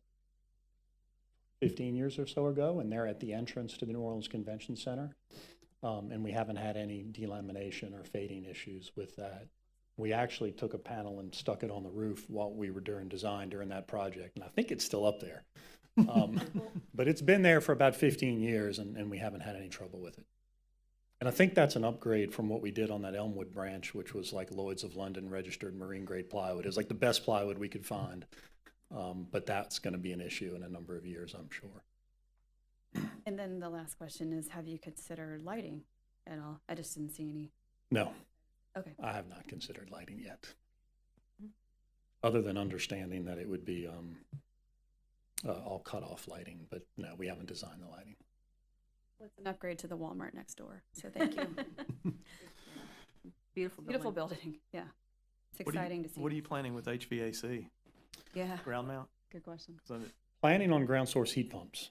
15 years or so ago, and they're at the entrance to the New Orleans Convention Center. And we haven't had any delamination or fading issues with that. We actually took a panel and stuck it on the roof while we were during that project, and I think it's still up there. But it's been there for about 15 years, and we haven't had any trouble with it. And I think that's an upgrade from what we did on that Elmwood branch, which was like Lloyd's of London registered marine grade plywood. It was like the best plywood we could find. But that's going to be an issue in a number of years, I'm sure. And then the last question is, have you considered lighting at all? I just didn't see any. No, Okay. I have not considered lighting yet. Other than understanding that it would be all cut-off lighting, but no, we haven't designed the lighting. Well, it's an upgrade to the Walmart next door, so thank you. Beautiful building. Beautiful building, yeah. It's exciting to see. What are you planning with HVAC? Yeah, Ground mount? good question. So Planning on ground source heat pumps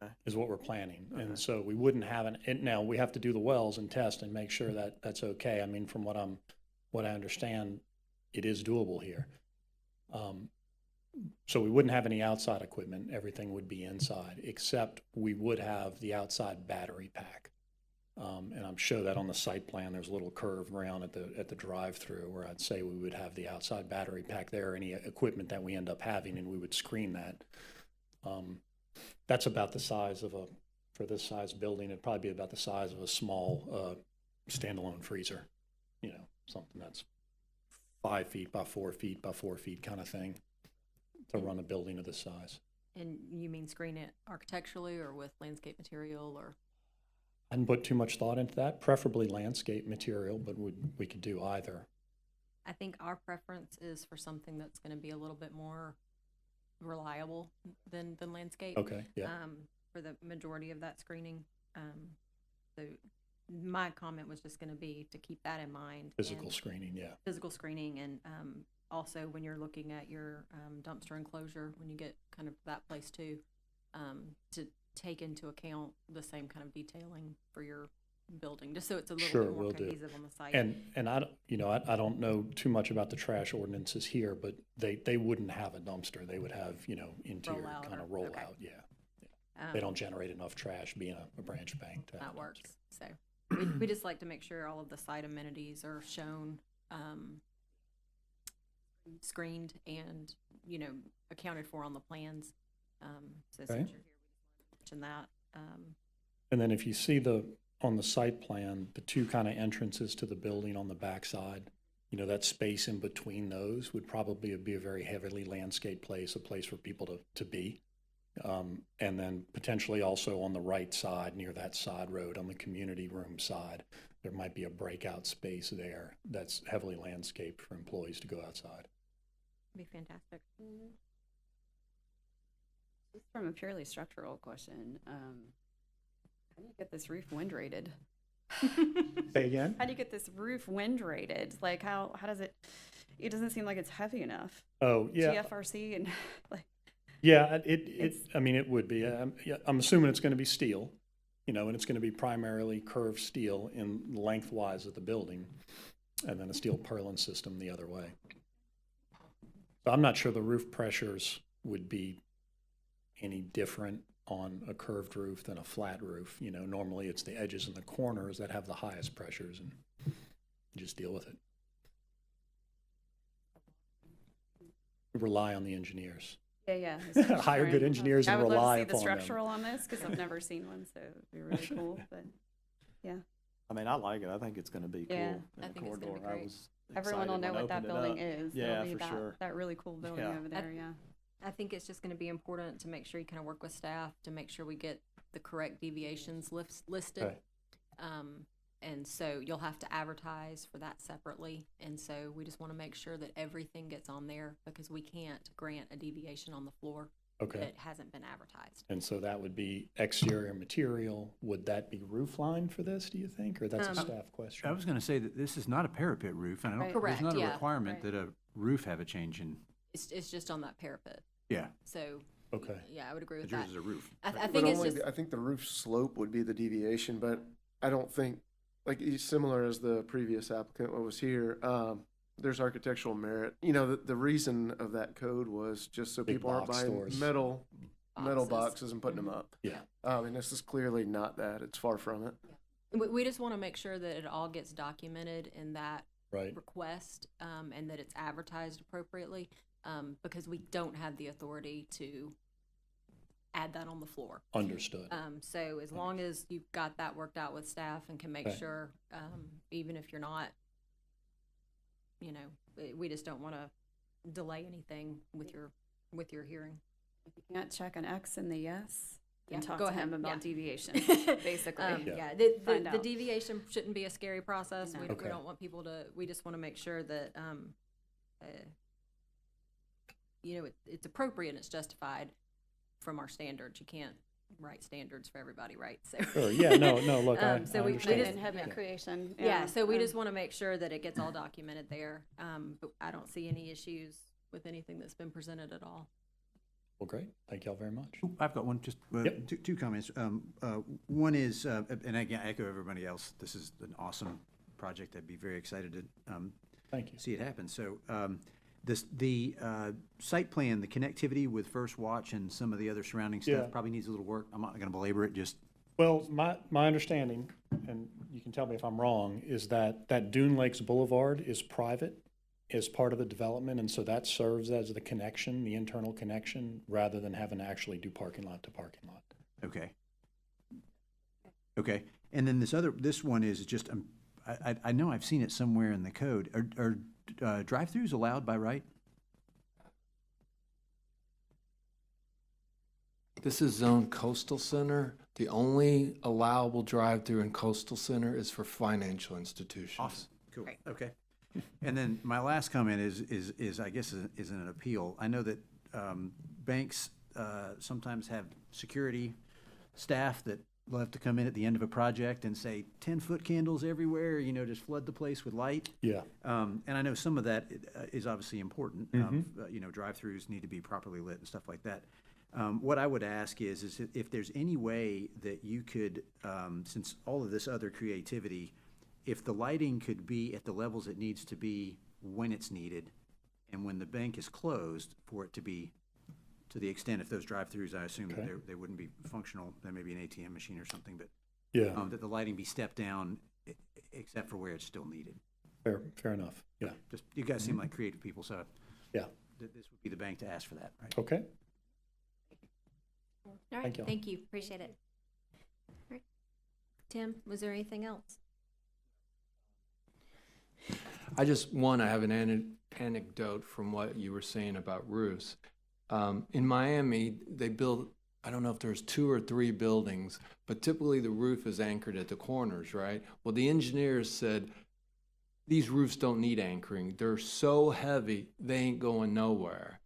Okay. is what we're planning. Okay. And so we wouldn't have now we have to do the wells and test and make sure that that's okay. I mean, from what I understand, it is doable here. So we wouldn't have any outside equipment. Everything would be inside, except we would have the outside battery pack. And I'm sure that on the site plan, there's a little curve around at the drive-through where I'd say we would have the outside battery pack there, any equipment that we end up having, and we would screen that. That's about the size for this size building, it'd probably be about the size of a small standalone freezer, something that's 5 feet by 4 feet by 4 feet kind of thing to run a building of this size. And you mean screen it architecturally or with landscape material or? I hadn't put too much thought into that, preferably landscape material, but we could do either. I think our preference is for something that's gonna be a little bit more reliable than landscape. Okay, yeah. For the majority of that screening. So my comment was just gonna be to keep that in mind. Physical and screening, yeah. Physical screening and, also when you're looking at your, dumpster enclosure, when you get kind of that place too, to take into account the same kind of detailing for your building, just so it's a little Sure, bit more will do. cohesive on the site. And I, don't- you know, I don't know too much about the trash ordinances here, but they wouldn't have a dumpster. They would have, you know, interior Rollout kind of or- okay. rollout, yeah. They Um, don't generate enough trash being a branch bank to have That a dumpster. works, so, we just like to make sure all of the site amenities are shown, screened and, you know, accounted for on the plans. So Okay. since you're here, we just wanted to mention that. And then if you see on the site plan, the two kind of entrances to the building on the backside, you know, that space in between those would probably be a very heavily landscaped place, a place for people to be. And then potentially also on the right side, near that side road, on the community room side, there might be a breakout space there that's heavily landscaped for employees to go outside. Be fantastic. Just from a purely structural question, how do you get this roof wind rated? Say again? How do you get this roof wind rated? Like, how does it doesn't seem like it's heavy enough. Oh, yeah. GFRC and like, Yeah, It's- I mean, it would be. Yeah, I'm assuming it's going to be steel, you know, and it's going to be primarily curved steel in lengthwise of the building, and then a steel purlin system the other way. So I'm not sure the roof pressures would be any different on a curved roof than a flat roof. You know, normally it's the edges and the corners that have the highest pressures, and you just deal with it. Rely on the engineers. yeah. Hire good engineers and rely I would love to see the upon them. structural on this because I've never seen one, so it'd be really cool. But I mean, I like it. I think it's gonna be cool. Yeah, in I the think it's gonna be corridor. I great. was everyone will excited know when what that opened it building up. is. Yeah, It'll be for sure. that really cool building Yeah. over there. Yeah. I think it's just gonna be important to make sure you kind of work with staff to make sure we get the correct deviations listed. Okay. And so you'll have to advertise for that separately. And so we just want to make sure that everything gets on there because we can't grant a deviation on the floor Okay. that hasn't been advertised. And so that would be exterior material. Would that be roof line for this, do you think, or that's a staff question? I was gonna say that this is not a parapet roof, and I don't, Right. there's Correct, not a yeah. requirement Right. that a roof have a change in, It's just on that parapet. yeah, So, Okay. yeah, I would agree with but yours that. is a roof. I But think it's only just, I think the roof slope would be the deviation, but I don't think, like, similar as the previous applicant what was here, there's architectural merit. You know, the reason of that code was just so Big people aren't box buying stores. metal Boxes. boxes and putting them up. Yeah. And this is clearly not that. It's far from it. we just want to make sure that it all gets documented in that Right. request, and that it's advertised appropriately, because we don't have the authority to add that on the floor. Understood. So as long as you've got that worked out with staff and can make Okay. sure, even if you're not, you know, we just don't want to delay anything with your hearing. If you can't check an X in the yes, then Yeah, talk go to ahead, him about yeah. deviation, basically. Yeah. Yeah, Find the out. deviation shouldn't be a scary process. No. We Okay. don't want people to, we just want to make sure that, you know, it's appropriate and it's justified from our standards. You can't write standards for everybody, right? So. Sure, yeah, no, look, I So we understand. just- And heavy yeah. creation. Yeah, so we just want to make sure that it gets all documented there. But I don't see any issues with anything that's been presented at all. Well, great. Thank y'all very much. Ooh, I've got one, just Yep. two comments. One is, and again, I echo everybody else, this is an awesome project. I'd be very excited to Thank you. see it happen. So the site plan, the connectivity with First Watch and some of the other surrounding Yeah. stuff probably needs a little work. I'm not going to belabor it, just, Well, my understanding, and you can tell me if I'm wrong, is that Dune Lakes Boulevard is private as part of the development, and so that serves as the connection, the internal connection, rather than having to actually do parking lot to parking lot. okay. Okay, and then this one is just, I know I've seen it somewhere in the code. Are drive-throughs allowed by right? This is Zone Coastal Center. The only allowable drive-through in Coastal Center is for financial institutions. Awesome, cool, Great. okay. And then my last comment is I guess, is an appeal. I know that banks sometimes have security staff that will have to come in at the end of a project and say 10-foot candles everywhere, you know, just flood the place with light. Yeah. And I know some of that is obviously important. Mm-hmm. You know, drive-throughs need to be properly lit and stuff like that. What I would ask is if there's any way that you could, since all of this other creativity, if the lighting could be at the levels it needs to be when it's needed, and when the bank is closed, for it to be, to the extent, if those drive-throughs, I assume that Okay. they wouldn't be functional, there may be an ATM machine or something, but Yeah, that the lighting be stepped down except for where it's still needed. fair enough. Yeah, Just, you guys seem like creative people, so yeah. this would be the bank to ask for that, right? Okay. All right, Thank you. thank you, appreciate it. All right. Tim, was there anything else? I have an anecdote from what you were saying about roofs. In Miami, they build, I don't know if there's 2 or 3 buildings, but typically the roof is anchored at the corners, right? Well, the engineers said, these roofs don't need anchoring. They're so heavy, they ain't going nowhere.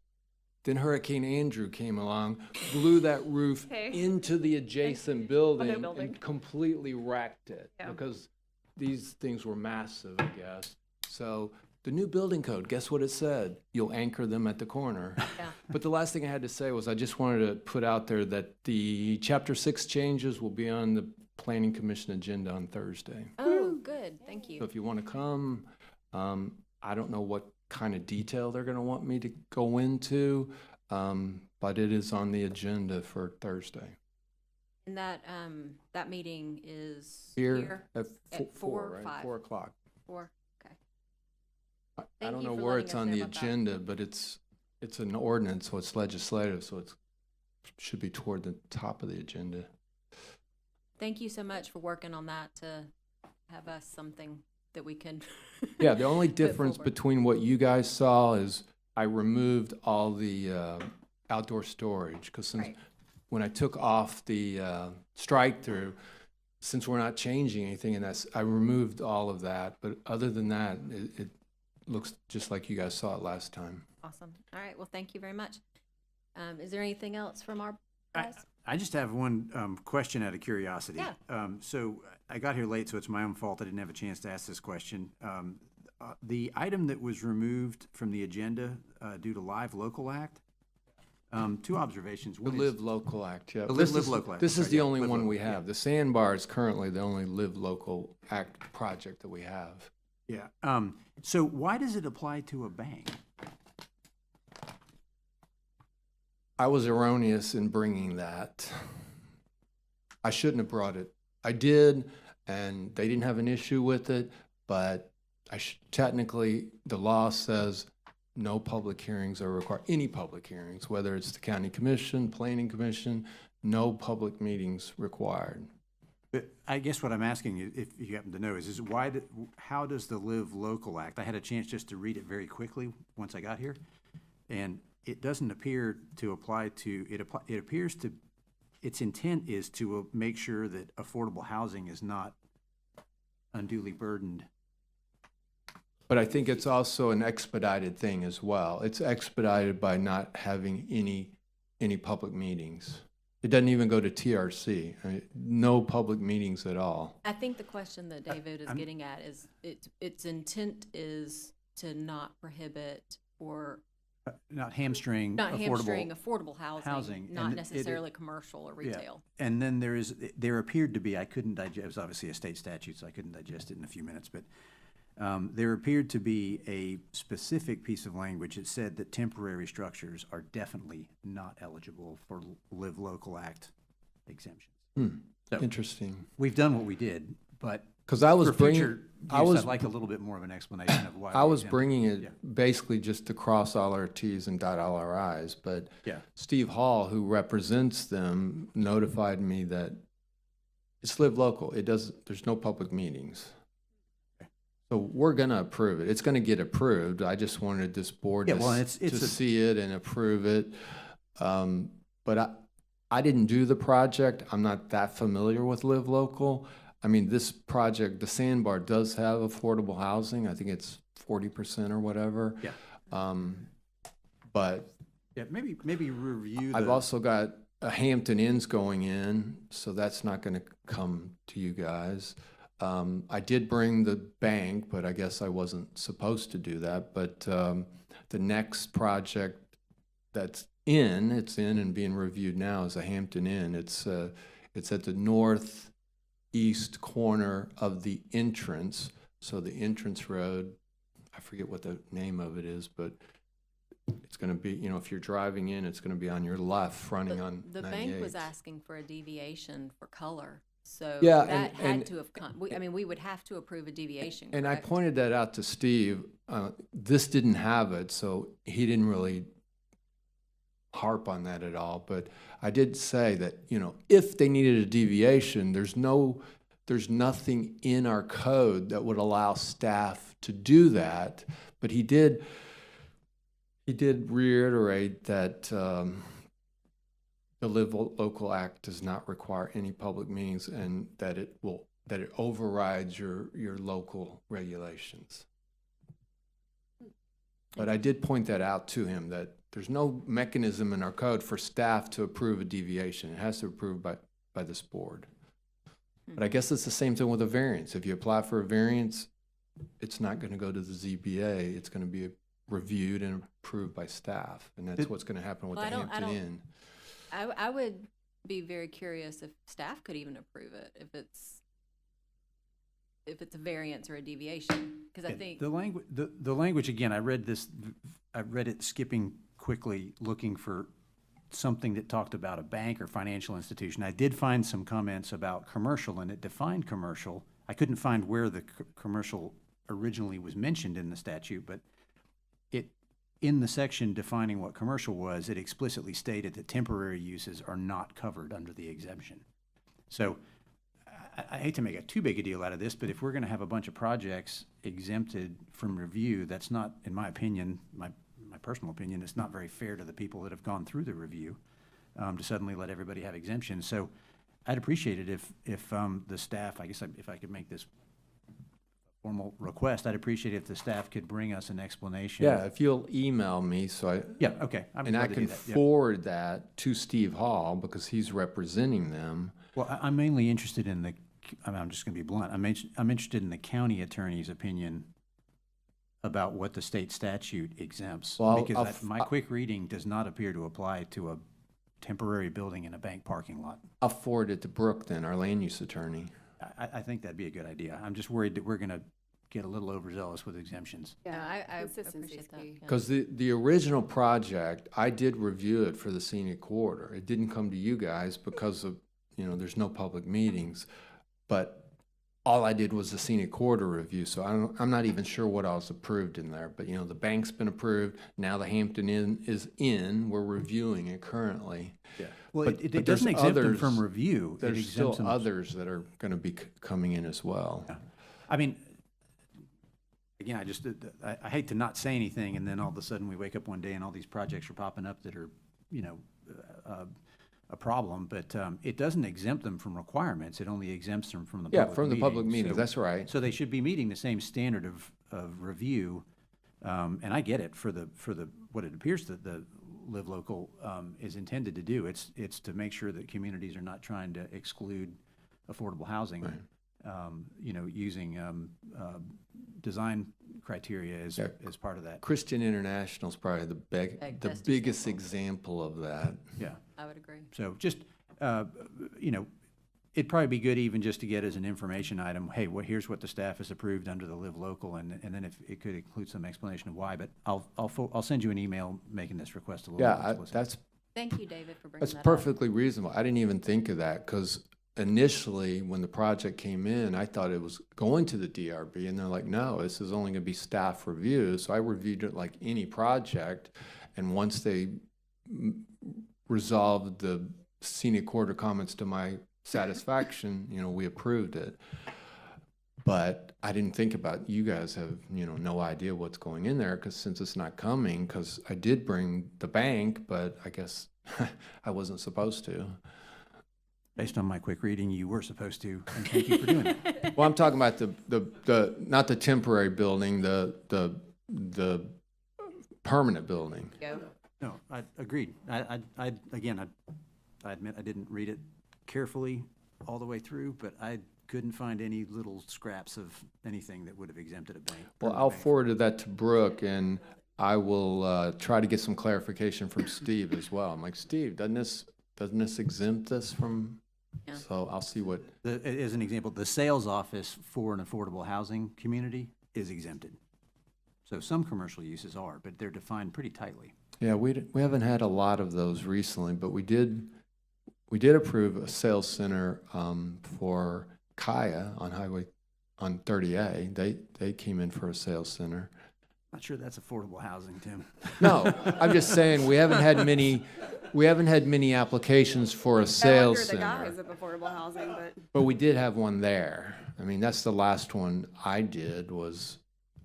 Then Hurricane Andrew came along, blew that roof into the adjacent building and completely wrecked it because these things were massive, I guess. So the new building code, guess what it said? You'll anchor them at the corner. Yeah. But the last thing I had to say was I just wanted to put out there that the Chapter 6 changes will be on the Planning Commission agenda on Thursday. Oh, good, thank So you. if you want to come, I don't know what kind of detail they're going to want me to go into, but it is on the agenda for Thursday. And that meeting is Here at At 4, 4, right? 5. 4 o'clock. 4, okay. I Thank don't you know for where letting it's us on know the about that. agenda, but it's an ordinance, so it's legislative, so it should be toward the top of the agenda. Thank you so much for working on that to have us something that we can. Yeah, the only put difference forward. between what you guys saw is I removed all the outdoor storage, because since Right. when I took off the strike-through, since we're not changing anything, I removed all of that. But other than that, it looks just like you guys saw it last time. Awesome. All right, well, thank you very much. Is there anything else from our guys? I just have one question out of curiosity. Yeah. So I got here late, so it's my own fault. I didn't have a chance to ask this question. The item that was removed from the agenda due to Live Local Act, 2 observations. The One is- Live Local Act, yeah. The This Live is- Local Act, This is sorry, the yeah, only Live one Local, we yeah. have. The Sandbar is currently the only Live Local Act project that we have. Yeah. So why does it apply to a bank? I was erroneous in bringing that. I shouldn't have brought it. I did, and they didn't have an issue with it, but technically, the law says no public hearings are required, any public hearings, whether it's the county commission, planning commission, no public meetings required. But I guess what I'm asking you, if you happen to know, is how does the Live Local Act, I had a chance just to read it very quickly once I got here, and it doesn't appear to apply to, it appears to, its intent is to make sure that affordable housing is not unduly burdened. But I think it's also an expedited thing as well. It's expedited by not having any public meetings. It doesn't even go to TRC. I mean, no public meetings at all. I think the question that David is getting at is its intent is to not prohibit or Not hamstring not hamstring affordable. affordable housing, housing, not and necessarily commercial or Yeah. retail. And then there appeared to be, I couldn't digest, it was obviously a state statute, so I couldn't digest it in a few minutes, but there appeared to be a specific piece of language that said that temporary structures are definitely not eligible for Live Local Act exemptions. So- Interesting. We've done what we did, but Because I was for bringing, future I use, was I'd like a little bit more of an explanation of why. I we was exempt. bringing Yeah. it basically just to cross all our Ts and dot all our Is, but Yeah. Steve Hall, who represents them, notified me that it's Live Local. There's no public meetings. So we're gonna approve it. It's gonna get approved. I just wanted this board Yeah, to, well, s- it's to a- see it and approve it. But I didn't do the project. I'm not that familiar with Live Local. I mean, this project, the Sandbar does have affordable housing. I think it's 40% or whatever. Yeah. But Yeah, maybe review I've the, also got a Hampton Inns going in, so that's not going to come to you guys. I did bring the bank, but I guess I wasn't supposed to do that. But the next project that's inn, it's in and being reviewed now, is a Hampton Inn. It's at the northeast corner of the entrance. So the entrance road, I forget what the name of it is, but it's going to be, you know, if you're driving in, it's going to be on your left, fronting on The bank was 98. asking for a deviation for color, so Yeah, that had and- to have I mean, we would have to approve a deviation, And I correct? pointed that out to Steve. This didn't have it, so he didn't really harp on that at all. But I did say that, you know, if they needed a deviation, there's nothing in our code that would allow staff to do that. But he did reiterate that the Live Local Act does not require any public meetings, and that it overrides your local regulations. But I did point that out to him, that there's no mechanism in our code for staff to approve a deviation. It has to be approved by this board. But I guess it's the same thing with a variance. If you apply for a variance, it's not going to go to the ZBA. It's going to be reviewed and approved by staff, and that's what's going to happen with Well, the I don't- Hampton Inn. I would be very curious if staff could even approve it, if it's a variance or a deviation, because I Yeah, think. The language, again, I read it skipping quickly, looking for something that talked about a bank or financial institution. I did find some comments about commercial, and it defined commercial. I couldn't find where the commercial originally was mentioned in the statute, but in the section defining what commercial was, it explicitly stated that temporary uses are not covered under the exemption. So I hate to make too big a deal out of this, but if we're going to have a bunch of projects exempted from review, that's not, in my opinion, my personal opinion, it's not very fair to the people that have gone through the review to suddenly let everybody have exemptions. So I'd appreciate it if the staff, I guess if I could make this formal request, I'd appreciate it if the staff could bring us an explanation. Yeah, if you'll email me, Yeah, okay. I'm and I glad to do can that, yeah. forward that to Steve Hall, because he's representing them. Well, I'm mainly interested in I'm just going to be blunt. I'm interested in the county attorney's opinion about what the state statute exempts. Well, I'll- Because my quick reading does not appear to apply to a temporary building in a bank parking lot. I'll forward it to Brooke then, our land use attorney. I think that'd be a good idea. I'm just worried that we're going to get a little overzealous with exemptions. No, I Consistency appreciate is that. key. yeah. Because the original project, I did review it for the scenic corridor. It didn't come to you guys because of, you know, there's no public meetings. But all I did was the scenic corridor review, so I'm not even sure what else approved in there. But, you know, the bank's been approved. Now the Hampton Inn is in. We're reviewing it currently. Yeah. Well, But- it but doesn't there's exempt them others- from review. It There's still exempts them. others that are going to be coming in as well. Yeah. I mean, again, I hate to not say anything, and then all of a sudden we wake up one day and all these projects are popping up that are, you know, a problem, but it doesn't exempt them from requirements. It only exempts them from the Yeah, public from the public meetings. meetings, So- that's right. So they should be meeting the same standard of review, and I get it for what it appears that the Live Local is intended to do. It's to make sure that communities are not trying to exclude affordable housing. You know, using design criteria as Yeah. part of that. Christian International is probably the Best biggest example of that. Yeah. I would agree. So just, you know, it'd probably be good even just to get as an information item, hey, well, here's what the staff has approved under the Live Local, and then if it could include some explanation of why, but I'll send you an email making this request a little more Yeah, explicit. that's Thank you, David, for bringing that up. perfectly reasonable. I didn't even think of that, because initially, when the project came in, I thought it was going to the DRB, and they're like, no, this is only going to be staff review. So I reviewed it like any project, and once they resolved the scenic corridor comments to my satisfaction, you know, we approved it. But I didn't think about, you guys have, you know, no idea what's going in there, because since it's not coming, because I did bring the bank, but I guess I wasn't supposed to. Based on my quick reading, you were supposed to, and thank you for doing that. Well, I'm talking about the not the temporary building, the permanent building. Go. No, I agreed. I admit I didn't read it carefully all the way through, but I couldn't find any little scraps of anything that would have exempted a bank. Well, permanent I'll bank. forward that to Brooke, and I will try to get some clarification from Steve as well. I'm like, Steve, doesn't this exempt us from? Yeah. So I'll see what, As an example, the sales office for an affordable housing community is exempted. So some commercial uses are, but they're defined pretty tightly. yeah, we haven't had a lot of those recently, but we did approve a sales center for Kaya on 30A. They came in for a sales center. Not sure that's affordable housing, Tim. No, I'm just saying, we haven't had many applications for a sales No wonder the center. guys of affordable housing, but But we did have one there. I mean, that's the last one I did was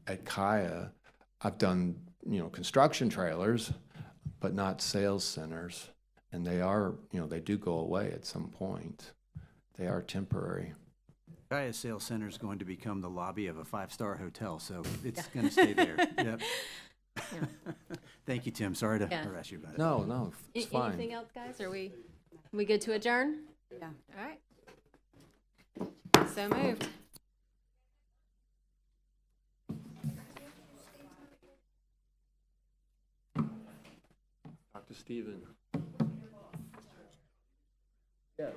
at Kaya. I've done, construction trailers, but not sales centers. And they are, they do go away at some point. They are temporary. Gaia Sales Center is going to become the lobby of a 5-star hotel, so it's going to stay there. Yep. Thank you, Tim. Sorry to Yeah. harass you about it. No, it's fine. Anything else, guys? Are we good to adjourn? yeah. All right. So moved. Dr. Steven. Yes.